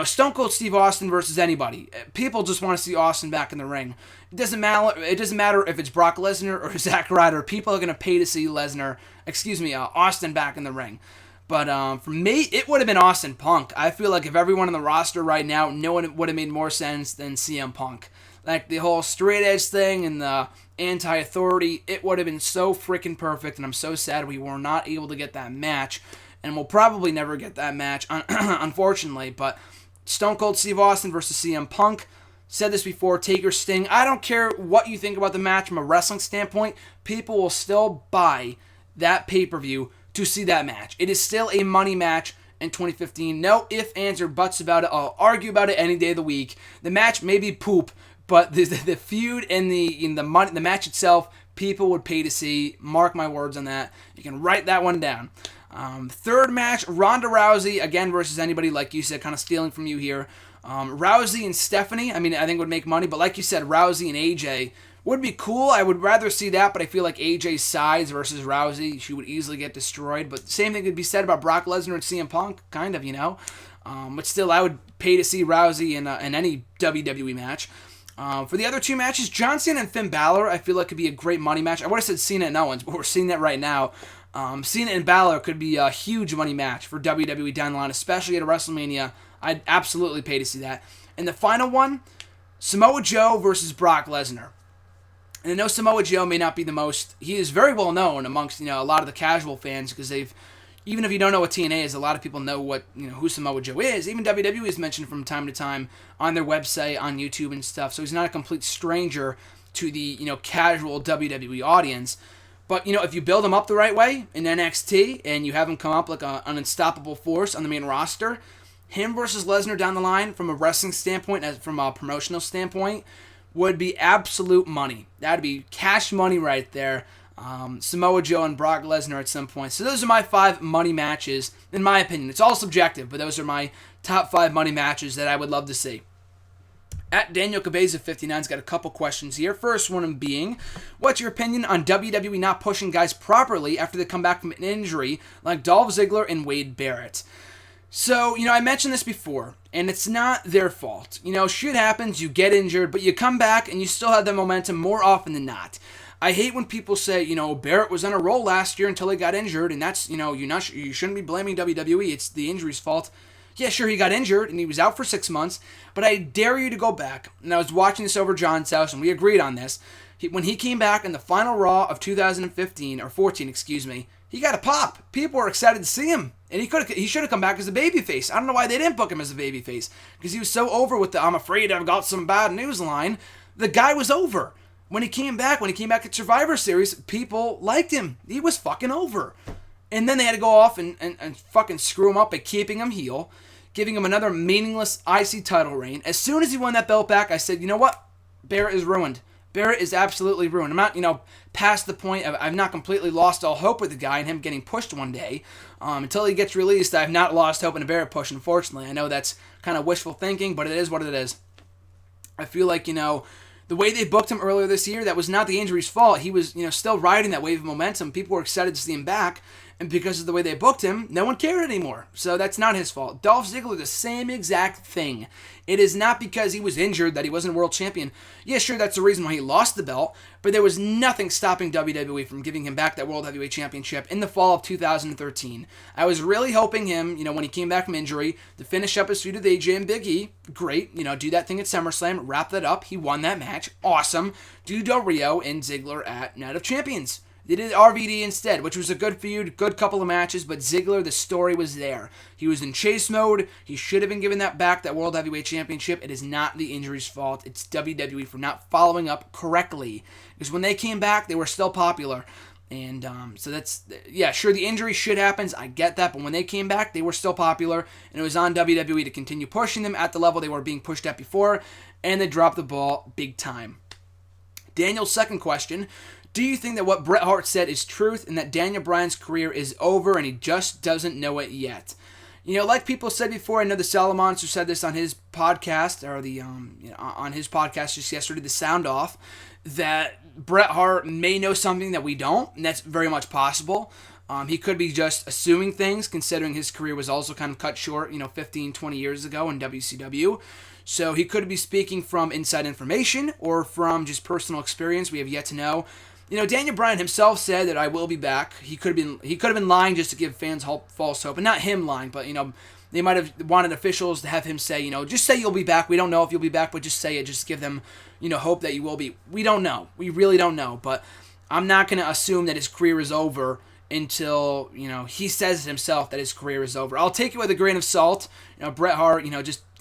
Stone Cold Steve Austin versus anybody. People just want to see Austin back in the ring. It doesn't matter if it's Brock Lesnar or Zack Ryder. People are going to pay to see Austin back in the ring. But for me, it would have been Austin Punk. I feel like if everyone on the roster right now, no one would have made more sense than CM Punk. Like the whole straight edge thing and the anti-authority, it would have been so freaking perfect, and I'm so sad we were not able to get that match. And we'll probably never get that match, unfortunately. But Stone Cold Steve Austin versus CM Punk. Said this before, take your Sting. I don't care what you think about the match from a wrestling standpoint. People will still buy that pay-per-view to see that match. It is still a money match in 2015. No ifs, ands, or buts about it. I'll argue about it any day of the week. The match may be poop, but the feud and the match itself, people would pay to see. Mark my words on that. You can write that one down. Third match, Ronda Rousey, again, versus anybody, like you said, kind of stealing from you here. Rousey and Stephanie, I think would make money, but like you said, Rousey and AJ would be cool. I would rather see that, but I feel like AJ's size versus Rousey, she would easily get destroyed. But the same thing could be said about Brock Lesnar and CM Punk, kind of, But still, I would pay to see Rousey in any WWE match. For the other 2 matches, John Cena and Finn Balor, I feel like could be a great money match. I would have said Cena and Owens, but we're seeing that right now. Cena and Balor could be a huge money match for WWE down the line, especially at a WrestleMania. I'd absolutely pay to see that. And the final one, Samoa Joe versus Brock Lesnar. And I know Samoa Joe may not be he is very well known amongst, a lot of the casual fans because even if you don't know what TNA is, a lot of people know who Samoa Joe is. Even WWE is mentioned from time to time on their website, on YouTube and stuff. So he's not a complete stranger to the, casual WWE audience. But, if you build him up the right way in NXT and you have him come up like an unstoppable force on the main roster, him versus Lesnar down the line from a wrestling standpoint, from a promotional standpoint, would be absolute money. That'd be cash money right there. Samoa Joe and Brock Lesnar at some point. So those are my 5 money matches, in my opinion. It's all subjective, but those are my top 5 money matches that I would love to see. At Daniel Cabeza 59's got a couple questions here. First one being, what's your opinion on WWE not pushing guys properly after they come back from an injury, like Dolph Ziggler and Wade Barrett? So, I mentioned this before, and it's not their fault. Shit happens, you get injured, but you come back and you still have the momentum more often than not. I hate when people say, Barrett was on a roll last year until he got injured, and that's, you shouldn't be blaming WWE. It's the injury's fault. Yeah, sure, he got injured, and he was out for 6 months, but I dare you to go back, and I was watching this over John's house, and we agreed on this. When he came back in the final Raw of 2015, or 14, excuse me, he got a pop. People were excited to see him, and he should have come back as a babyface. I don't know why they didn't book him as a babyface, because he was so over with the "I'm afraid I've got some bad news" line. The guy was over. When he came back at Survivor Series, people liked him. He was fucking over. And then they had to go off and fucking screw him up by keeping him heel, giving him another meaningless IC title reign. As soon as he won that belt back, I said, you know what? Barrett is ruined. Barrett is absolutely ruined. I'm not, past the point of, I've not completely lost all hope with the guy and him getting pushed one day. Until he gets released, I've not lost hope in a Barrett push, unfortunately. I know that's kind of wishful thinking, but it is what it is. I feel like, the way they booked him earlier this year, that was not the injury's fault. He was, still riding that wave of momentum. People were excited to see him back. And because of the way they booked him, no one cared anymore. So that's not his fault. Dolph Ziggler, the same exact thing. It is not because he was injured that he wasn't a world champion. Yeah, sure, that's the reason why he lost the belt. But there was nothing stopping WWE from giving him back that World Heavyweight Championship in the fall of 2013. I was really hoping him, when he came back from injury, to finish up his feud with AJ and Big E. Great. Do that thing at SummerSlam. Wrap that up. He won that match. Awesome. Do Del Rio and Ziggler at Night of Champions. They did RVD instead, which was a good feud, good couple of matches, but Ziggler, the story was there. He was in chase mode. He should have been given that World Heavyweight Championship. It is not the injury's fault. It's WWE for not following up correctly. Because when they came back, they were still popular. And so that's, yeah, sure, the injury shit happens. I get that. But when they came back, they were still popular. And it was on WWE to continue pushing them at the level they were being pushed at before. And they dropped the ball big time. Daniel's second question. Do you think that what Bret Hart said is truth and that Daniel Bryan's career is over and he just doesn't know it yet? Like people said before, I know the Salamonster said this on his podcast, or on his podcast just yesterday, The Sound Off, that Bret Hart may know something that we don't, and that's very much possible. He could be just assuming things, considering his career was also kind of cut short, 15, 20 years ago in WCW. So he could be speaking from inside information or from just personal experience. We have yet to know. Daniel Bryan himself said that I will be back. He could have been lying just to give fans false hope, and not him lying, but they might have wanted officials to have him say, just say you'll be back. We don't know if you'll be back, but just say it. Just give them, hope that you will be. We don't know. We really don't know. But I'm not going to assume that his career is over until he says it himself that his career is over. I'll take it with a grain of salt. Bret Hart,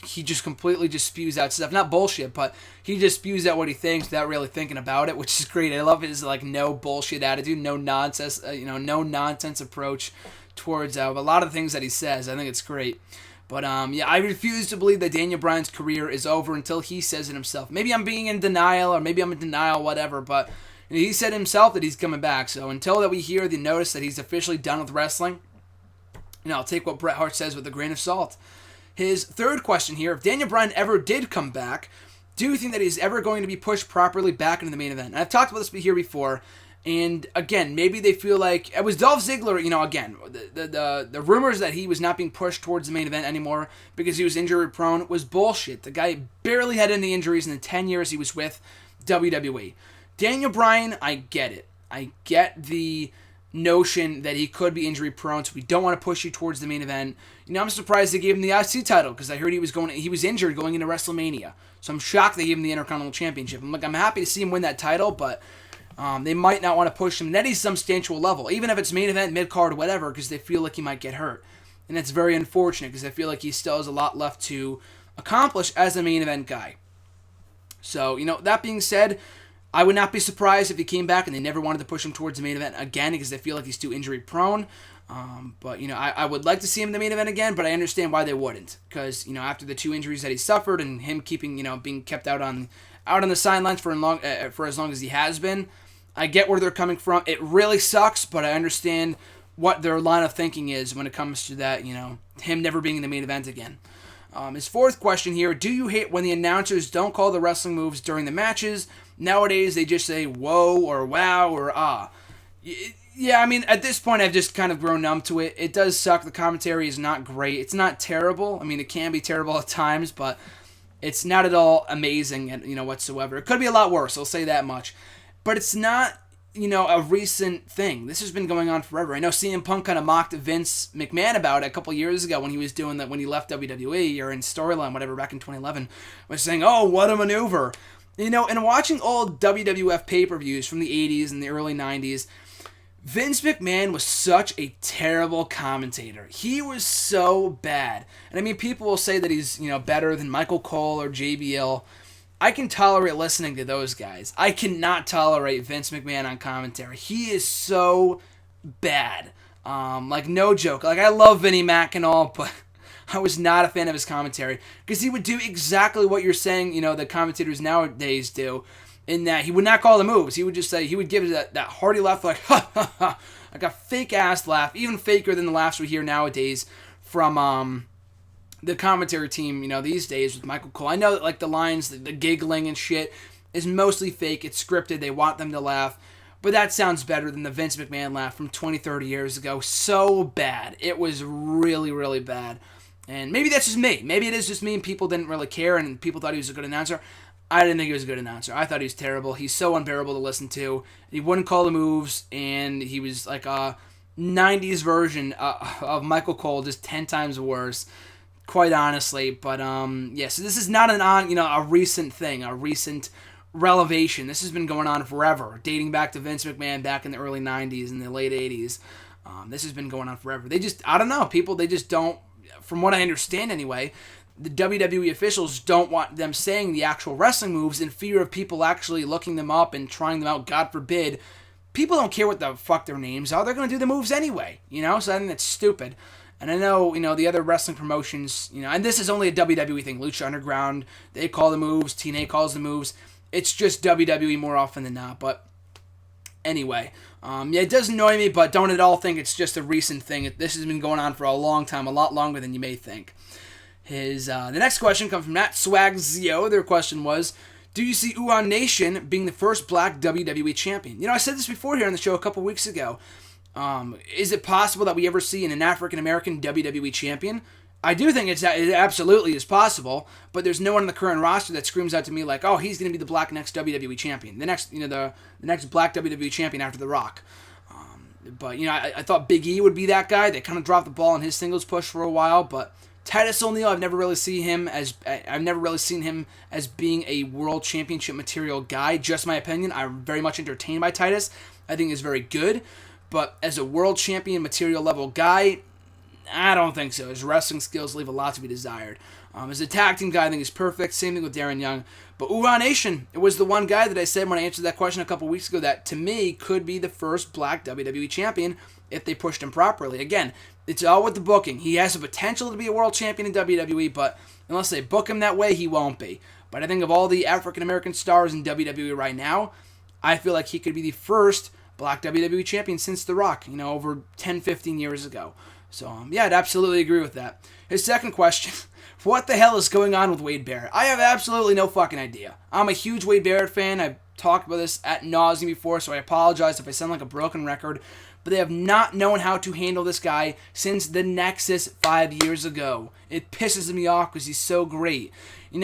he just completely just spews out stuff. Not bullshit, but he just spews out what he thinks without really thinking about it, which is great. I love his no bullshit attitude, no nonsense, no nonsense approach towards a lot of the things that he says. I think it's great. But I refuse to believe that Daniel Bryan's career is over until he says it himself. Maybe I'm being in denial, or maybe I'm in denial, whatever. But he said himself that he's coming back. So until that we hear the notice that he's officially done with wrestling, I'll take what Bret Hart says with a grain of salt. His third question here, if Daniel Bryan ever did come back, do you think that he's ever going to be pushed properly back into the main event? And I've talked about this here before, and again, maybe they feel like, it was Dolph Ziggler, again, the rumors that he was not being pushed towards the main event anymore because he was injury prone was bullshit. The guy barely had any injuries in the 10 years he was with WWE. Daniel Bryan, I get it. I get the notion that he could be injury prone, so we don't want to push you towards the main event. I'm surprised they gave him the IC title because I heard he was injured going into WrestleMania. So I'm shocked they gave him the Intercontinental Championship. I'm happy to see him win that title, but they might not want to push him at any substantial level, even if it's main event, mid-card, whatever, because they feel like he might get hurt. And that's very unfortunate because I feel like he still has a lot left to accomplish as a main event guy. So, that being said, I would not be surprised if he came back and they never wanted to push him towards the main event again because they feel like he's too injury prone. But, I would like to see him in the main event again, but I understand why they wouldn't. Because, after the 2 injuries that he suffered and him keeping, being kept out on the sidelines for as long as he has been, I get where they're coming from. It really sucks, but I understand what their line of thinking is when it comes to that, him never being in the main event again. His fourth question here, do you hate when the announcers don't call the wrestling moves during the matches? Nowadays, they just say, whoa, or wow, or ah. Yeah, at this point, I've just kind of grown numb to it. It does suck. The commentary is not great. It's not terrible. It can be terrible at times, but it's not at all amazing, whatsoever. It could be a lot worse, I'll say that much. But it's not, a recent thing. This has been going on forever. I know CM Punk kind of mocked Vince McMahon about it a couple years ago when he was doing that, when he left WWE or in Storyline, whatever, back in 2011, was saying, oh, what a maneuver. And watching old WWF pay-per-views from the 80s and the early 90s, Vince McMahon was such a terrible commentator. He was so bad. And people will say that he's, better than Michael Cole or JBL. I can tolerate listening to those guys. I cannot tolerate Vince McMahon on commentary. He is so bad. No joke. I love Vinnie Mac and all, but I was not a fan of his commentary. Because he would do exactly what you're saying, the commentators nowadays do. In that he would not call the moves. He would just say, he would give it that hearty laugh, like, ha, ha, ha. Like a fake-ass laugh. Even faker than the laughs we hear nowadays from the commentary team, these days with Michael Cole. I know that, the lines, the giggling and shit is mostly fake. It's scripted. They want them to laugh. But that sounds better than the Vince McMahon laugh from 20, 30 years ago. So bad. It was really, really bad. And maybe that's just me. Maybe it is just me and people didn't really care and people thought he was a good announcer. I didn't think he was a good announcer. I thought he was terrible. He's so unbearable to listen to. He wouldn't call the moves, and he was like a 90s version of Michael Cole, just 10 times worse, quite honestly. But, so this is not a recent thing, a recent revelation. This has been going on forever, dating back to Vince McMahon back in the early 90s and the late 80s. This has been going on forever. They just, I don't know, people, they just don't, from what I understand anyway, the WWE officials don't want them saying the actual wrestling moves in fear of people actually looking them up and trying them out. God forbid. People don't care what the fuck their names are. They're going to do the moves anyway, So I think that's stupid. And I know, the other wrestling promotions, and this is only a WWE thing. Lucha Underground, they call the moves. TNA calls the moves. It's just WWE more often than not. But anyway, it does annoy me, but don't at all think it's just a recent thing. This has been going on for a long time, a lot longer than you may think. The next question comes from Matt Swagzio. Their question was, do you see Uhaa Nation being the first black WWE champion? I said this before here on the show a couple weeks ago. Is it possible that we ever see an African-American WWE champion? I do think it absolutely is possible, but there's no one on the current roster that screams out to me like, oh, he's going to be the black next WWE champion. The next, the next black WWE champion after The Rock. But, I thought Big E would be that guy. They kind of dropped the ball on his singles push for a while, but Titus O'Neil, I've never really seen him as being a world championship material guy. Just my opinion. I'm very much entertained by Titus. I think he's very good, but as a world champion material level guy, I don't think so. His wrestling skills leave a lot to be desired. As a tag team guy, I think he's perfect. Same thing with Darren Young. But Uhaa Nation, it was the one guy that I said when I answered that question a couple weeks ago that, to me, could be the first black WWE champion if they pushed him properly. Again, it's all with the booking. He has the potential to be a world champion in WWE, but unless they book him that way, he won't be. But I think of all the African-American stars in WWE right now, I feel like he could be the first black WWE champion since The Rock, over 10, 15 years ago. So, I'd absolutely agree with that. His second question, what the hell is going on with Wade Barrett? I have absolutely no fucking idea. I'm a huge Wade Barrett fan. I've talked about this ad nauseum before, so I apologize if I sound like a broken record. But they have not known how to handle this guy since the Nexus 5 years ago. It pisses me off because he's so great.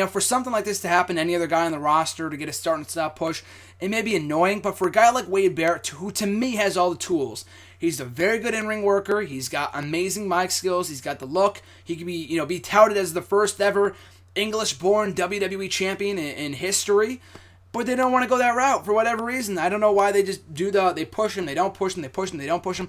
For something like this to happen to any other guy on the roster to get a start and stop push, it may be annoying, but for a guy like Wade Barrett, who to me has all the tools, he's a very good in-ring worker, he's got amazing mic skills, he's got the look, he can be touted as the first ever English-born WWE champion in history, but they don't want to go that route for whatever reason. I don't know why they just they push him, they don't push him, they push him, they don't push him.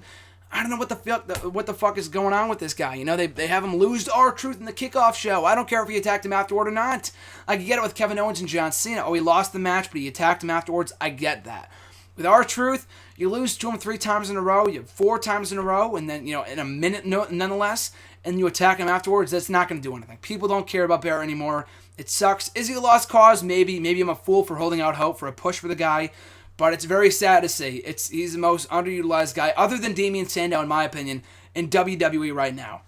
I don't know what the fuck is going on with this guy. They have him lose to R-Truth in the kickoff show. I don't care if he attacked him afterward or not. I get it with Kevin Owens and John Cena. Oh, he lost the match, but he attacked him afterwards. I get that. With R-Truth, you lose to him 3 times in a row, you have 4 times in a row, and then, in a minute nonetheless, and you attack him afterwards, that's not going to do anything. People don't care about Barrett anymore. It sucks. Is he a lost cause? Maybe. Maybe I'm a fool for holding out hope for a push for the guy, but it's very sad to see. He's the most underutilized guy, other than Damian Sandow, in my opinion, in WWE right now.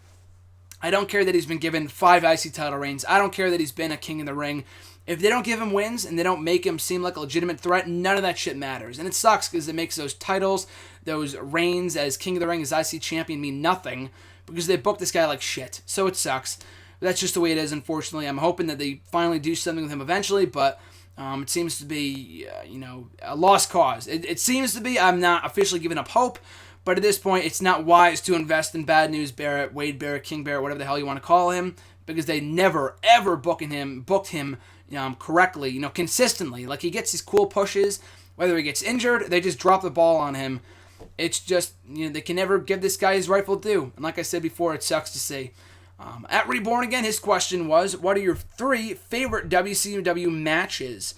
I don't care that he's been given 5 IC title reigns. I don't care that he's been a king in the ring. If they don't give him wins and they don't make him seem like a legitimate threat, none of that shit matters. And it sucks because it makes those titles, those reigns as King of the Ring, as IC Champion, mean nothing because they booked this guy like shit. So it sucks. That's just the way it is, unfortunately. I'm hoping that they finally do something with him eventually, but it seems to be, a lost cause. It seems to be. I'm not officially giving up hope, but at this point, it's not wise to invest in Bad News Barrett, Wade Barrett, King Barrett, whatever the hell you want to call him, because they never, ever booked him correctly, consistently. Like, he gets these cool pushes. Whether he gets injured, they just drop the ball on him. It's just, they can never give this guy his rightful due. And like I said before, it sucks to see. At Reborn Again, his question was, what are your 3 favorite WCW matches?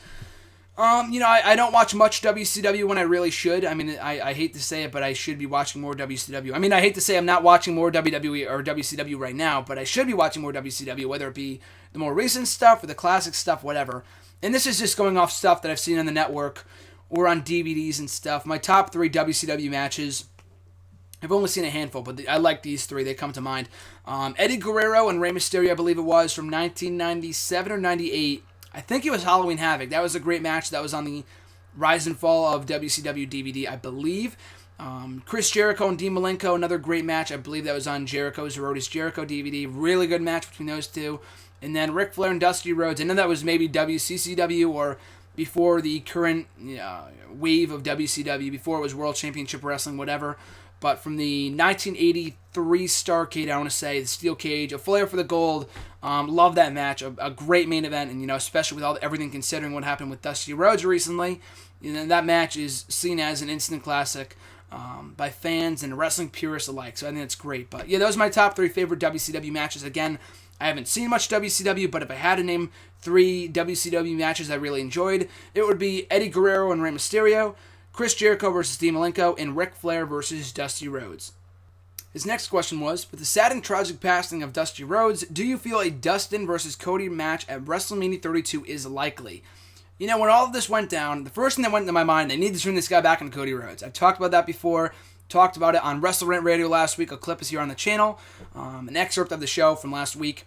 I don't watch much WCW when I really should. I mean, I hate to say it, but I should be watching more WCW. I mean, I hate to say I'm not watching more WWE or WCW right now, but I should be watching more WCW, whether it be the more recent stuff or the classic stuff, whatever. And this is just going off stuff that I've seen on the network or on DVDs and stuff. My top 3 WCW matches, I've only seen a handful, but I like these 3. They come to mind. Eddie Guerrero and Rey Mysterio, I believe it was, from 1997 or 98. I think it was Halloween Havoc. That was a great match. That was on the Rise and Fall of WCW DVD, I believe. Chris Jericho and Dean Malenko, another great match. I believe that was on Jericho's Herodes Jericho DVD. Really good match between those two. And then Ric Flair and Dusty Rhodes. I know that was maybe WCCW or before the current wave of WCW, before it was World Championship Wrestling, whatever. But from the 1983 Starrcade, I want to say, the Steel Cage, a Flair for the Gold. Love that match. A great main event, and especially with everything considering what happened with Dusty Rhodes recently. That match is seen as an instant classic by fans and wrestling purists alike. So I think that's great. But yeah, those are my top 3 favorite WCW matches. Again, I haven't seen much WCW, but if I had to name 3 WCW matches I really enjoyed, it would be Eddie Guerrero and Rey Mysterio, Chris Jericho versus Dean Malenko, and Ric Flair versus Dusty Rhodes. His next question was, with the sad and tragic passing of Dusty Rhodes, do you feel a Dustin versus Cody match at WrestleMania 32 is likely? When all of this went down, the first thing that went into my mind, they need to turn this guy back into Cody Rhodes. I've talked about that before, talked about it on Wrestle Rant Radio last week. A clip is here on the channel, an excerpt of the show from last week.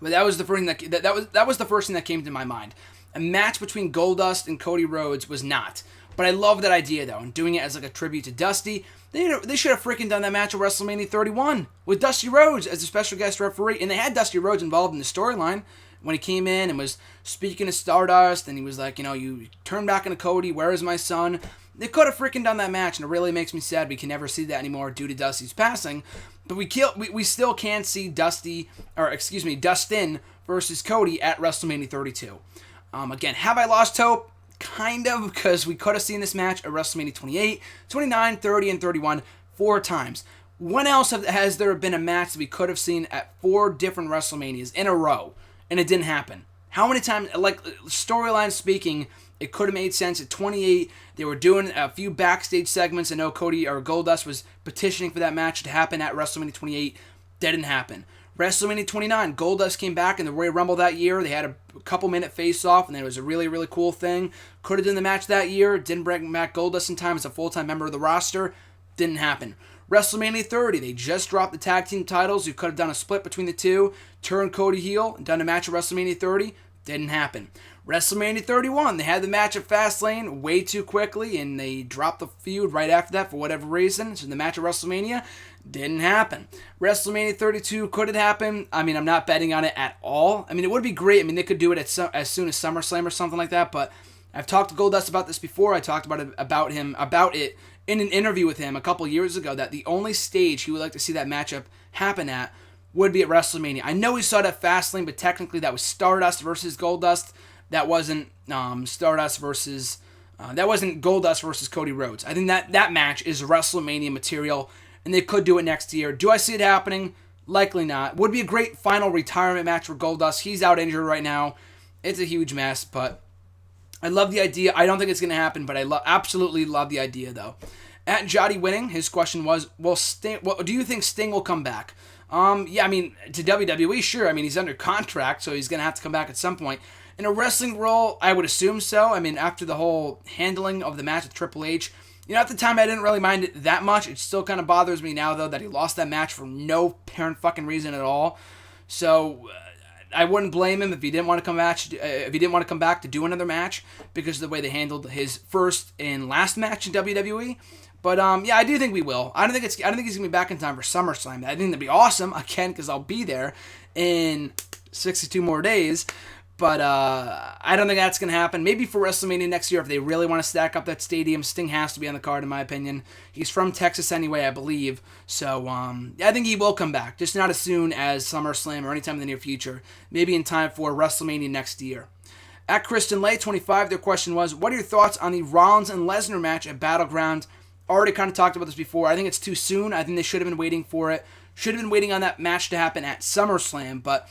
But that was the first thing that was the first thing that came to my mind. A match between Goldust and Cody Rhodes was not. But I love that idea, though, and doing it as like a tribute to Dusty. They should have freaking done that match at WrestleMania 31 with Dusty Rhodes as a special guest referee. And they had Dusty Rhodes involved in the storyline when he came in and was speaking to Stardust. And he was like, you turn back into Cody. Where is my son? They could have freaking done that match. And it really makes me sad we can never see that anymore due to Dusty's passing. But we still can see Dustin versus Cody at WrestleMania 32. Again, have I lost hope? Kind of, because we could have seen this match at WrestleMania 28, 29, 30, and 31 4 times. When else has there been a match that we could have seen at 4 different WrestleManias in a row, and it didn't happen? How many times, like, storyline speaking, it could have made sense at 28. They were doing a few backstage segments. I know Cody or Goldust was petitioning for that match to happen at WrestleMania 28. That didn't happen. WrestleMania 29, Goldust came back in the Royal Rumble that year. They had a couple-minute face-off, and it was a really, really cool thing. Could have done the match that year. Didn't bring back Goldust in time as a full-time member of the roster. Didn't happen. WrestleMania 30, they just dropped the tag team titles. You could have done a split between the two, turned Cody heel, and done a match at WrestleMania 30. Didn't happen. WrestleMania 31, they had the match at Fastlane way too quickly, and they dropped the feud right after that for whatever reason. So the match at WrestleMania didn't happen. WrestleMania 32, could it happen? I mean, I'm not betting on it at all. I mean, it would be great. I mean, they could do it as soon as SummerSlam or something like that, but I've talked to Goldust about this before. I talked about it in an interview with him a couple years ago, that the only stage he would like to see that matchup happen at would be at WrestleMania. I know we saw it at Fastlane, but technically that was Stardust versus Goldust. That wasn't that wasn't Goldust versus Cody Rhodes. I think that match is WrestleMania material, and they could do it next year. Do I see it happening? Likely not. Would be a great final retirement match for Goldust. He's out injured right now. It's a huge mess, but I love the idea. I don't think it's going to happen, but I absolutely love the idea, though. At Jotty Winning, his question was, do you think Sting will come back? Yeah, I mean, to WWE, sure. I mean, he's under contract, so he's going to have to come back at some point. In a wrestling role, I would assume so. I mean, after the whole handling of the match with Triple H, at the time I didn't really mind it that much. It still kind of bothers me now, though, that he lost that match for no apparent fucking reason at all. So I wouldn't blame him if he didn't want to come back to do another match because of the way they handled his first and last match in WWE. But yeah, I do think we will. I don't think he's gonna be back in time for SummerSlam. I think that'd be awesome again because I'll be there in 62 more days. But I don't think that's going to happen. Maybe for WrestleMania next year if they really want to stack up that stadium. Sting has to be on the card, in my opinion. He's from Texas anyway, I believe. So I think he will come back. Just not as soon as SummerSlam or anytime in the near future. Maybe in time for WrestleMania next year. At Kristen Lay 25, their question was, what are your thoughts on the Rollins and Lesnar match at Battleground? Already kind of talked about this before. I think it's too soon. I think they should have been waiting for it. Should have been waiting on that match to happen at SummerSlam, but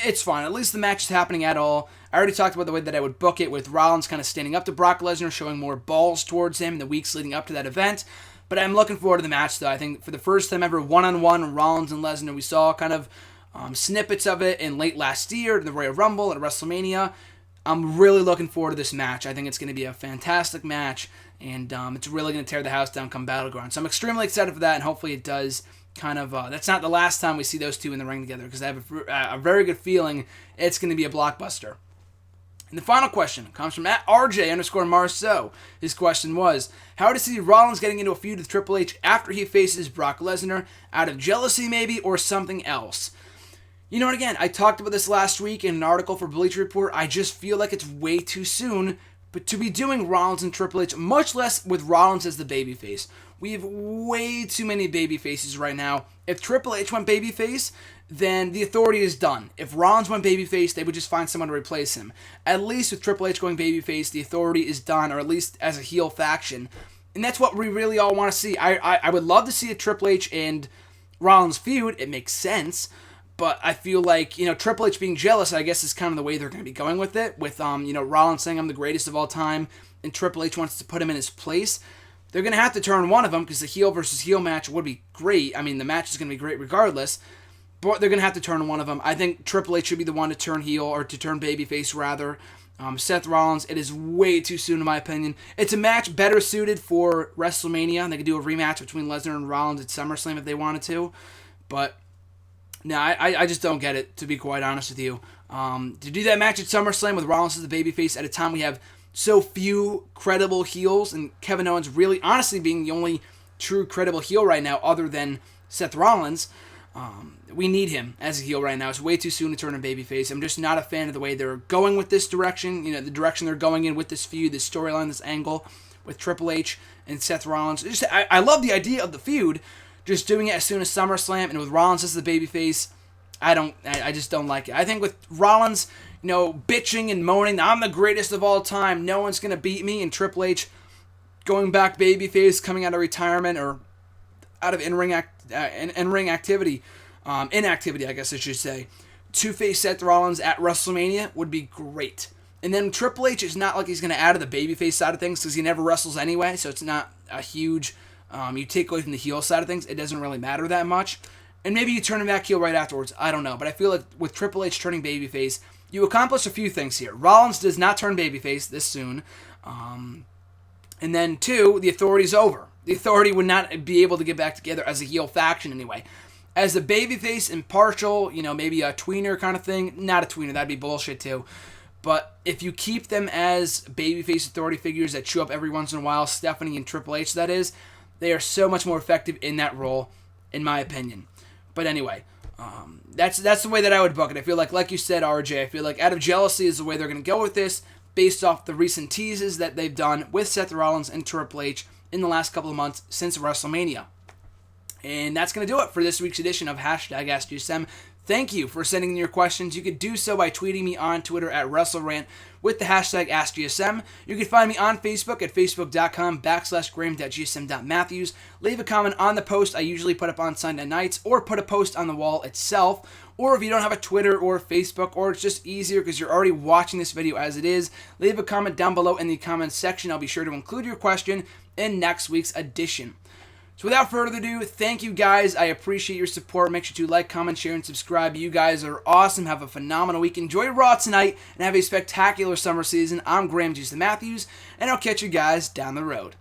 it's fine. At least the match is happening at all. I already talked about the way that I would book it with Rollins kind of standing up to Brock Lesnar, showing more balls towards him in the weeks leading up to that event. But I'm looking forward to the match, though. I think for the first time ever, one-on-one, Rollins and Lesnar, we saw kind of snippets of it in late last year, the Royal Rumble, at WrestleMania. I'm really looking forward to this match. I think it's going to be a fantastic match, and it's really going to tear the house down come Battleground. So I'm extremely excited for that, and hopefully it does that's not the last time we see those two in the ring together, because I have a very good feeling it's going to be a blockbuster. And the final question comes from @RJ_Marceau. His question was, how to see Rollins getting into a feud with Triple H after he faces Brock Lesnar, out of jealousy maybe, or something else? And again, I talked about this last week in an article for Bleacher Report. I just feel like it's way too soon but to be doing Rollins and Triple H, much less with Rollins as the babyface. We have way too many babyfaces right now. If Triple H went babyface, then the Authority is done. If Rollins went babyface, they would just find someone to replace him. At least with Triple H going babyface, the Authority is done, or at least as a heel faction. And that's what we really all want to see. I would love to see a Triple H and Rollins feud. It makes sense. But I feel like, Triple H being jealous, I guess, is kind of the way they're going to be going with it. With, Rollins saying I'm the greatest of all time, and Triple H wants to put him in his place. They're going to have to turn one of them, because the heel versus heel match would be great. I mean, the match is going to be great regardless. But they're going to have to turn one of them. I think Triple H should be the one to turn heel, or to turn babyface, rather. Seth Rollins, it is way too soon, in my opinion. It's a match better suited for WrestleMania. They could do a rematch between Lesnar and Rollins at SummerSlam if they wanted to. But no, I just don't get it, to be quite honest with you. To do that match at SummerSlam with Rollins as the babyface at a time we have so few credible heels, and Kevin Owens really, honestly, being the only true credible heel right now other than Seth Rollins, we need him as a heel right now. It's way too soon to turn a babyface. I'm just not a fan of the way they're going with this direction, the direction they're going in with this feud, this storyline, this angle with Triple H and Seth Rollins. I love the idea of the feud. Just doing it as soon as SummerSlam, and with Rollins as the babyface, I just don't like it. I think with Rollins, bitching and moaning, I'm the greatest of all time, no one's going to beat me, and Triple H going back babyface, coming out of retirement, or out of in-ring activity, inactivity, I guess I should say, to face Seth Rollins at WrestleMania would be great. And then Triple H is not like he's going to add to the babyface side of things, because he never wrestles anyway, so it's not a huge... you take away from the heel side of things, it doesn't really matter that much. And maybe you turn him back heel right afterwards. I don't know. But I feel like with Triple H turning babyface, you accomplish a few things here. Rollins does not turn babyface this soon. And then, 2, the Authority's over. The Authority would not be able to get back together as a heel faction anyway. As a babyface, impartial, maybe a tweener kind of thing. Not a tweener, that'd be bullshit too. But if you keep them as babyface Authority figures that show up every once in a while, Stephanie and Triple H, that is, they are so much more effective in that role, in my opinion. But anyway, that's the way that I would book it. I feel like you said, RJ, I feel like out of jealousy is the way they're going to go with this, based off the recent teases that they've done with Seth Rollins and Triple H in the last couple of months since WrestleMania. And that's going to do it for this week's edition of #AskJSM. Thank you for sending in your questions. You could do so by tweeting me on Twitter at WrestleRant with the hashtag AskGSM. You can find me on Facebook at facebook.com/graham.gsm.matthews. Leave a comment on the post I usually put up on Sunday nights, or put a post on the wall itself. Or if you don't have a Twitter or Facebook, or it's just easier because you're already watching this video as it is, leave a comment down below in the comments section. I'll be sure to include your question in next week's edition. So without further ado, thank you guys. I appreciate your support. Make sure to like, comment, share, and subscribe. You guys are awesome. Have a phenomenal week. Enjoy Raw tonight, and have a spectacular summer season. I'm Graham Matthews, and I'll catch you guys down the road.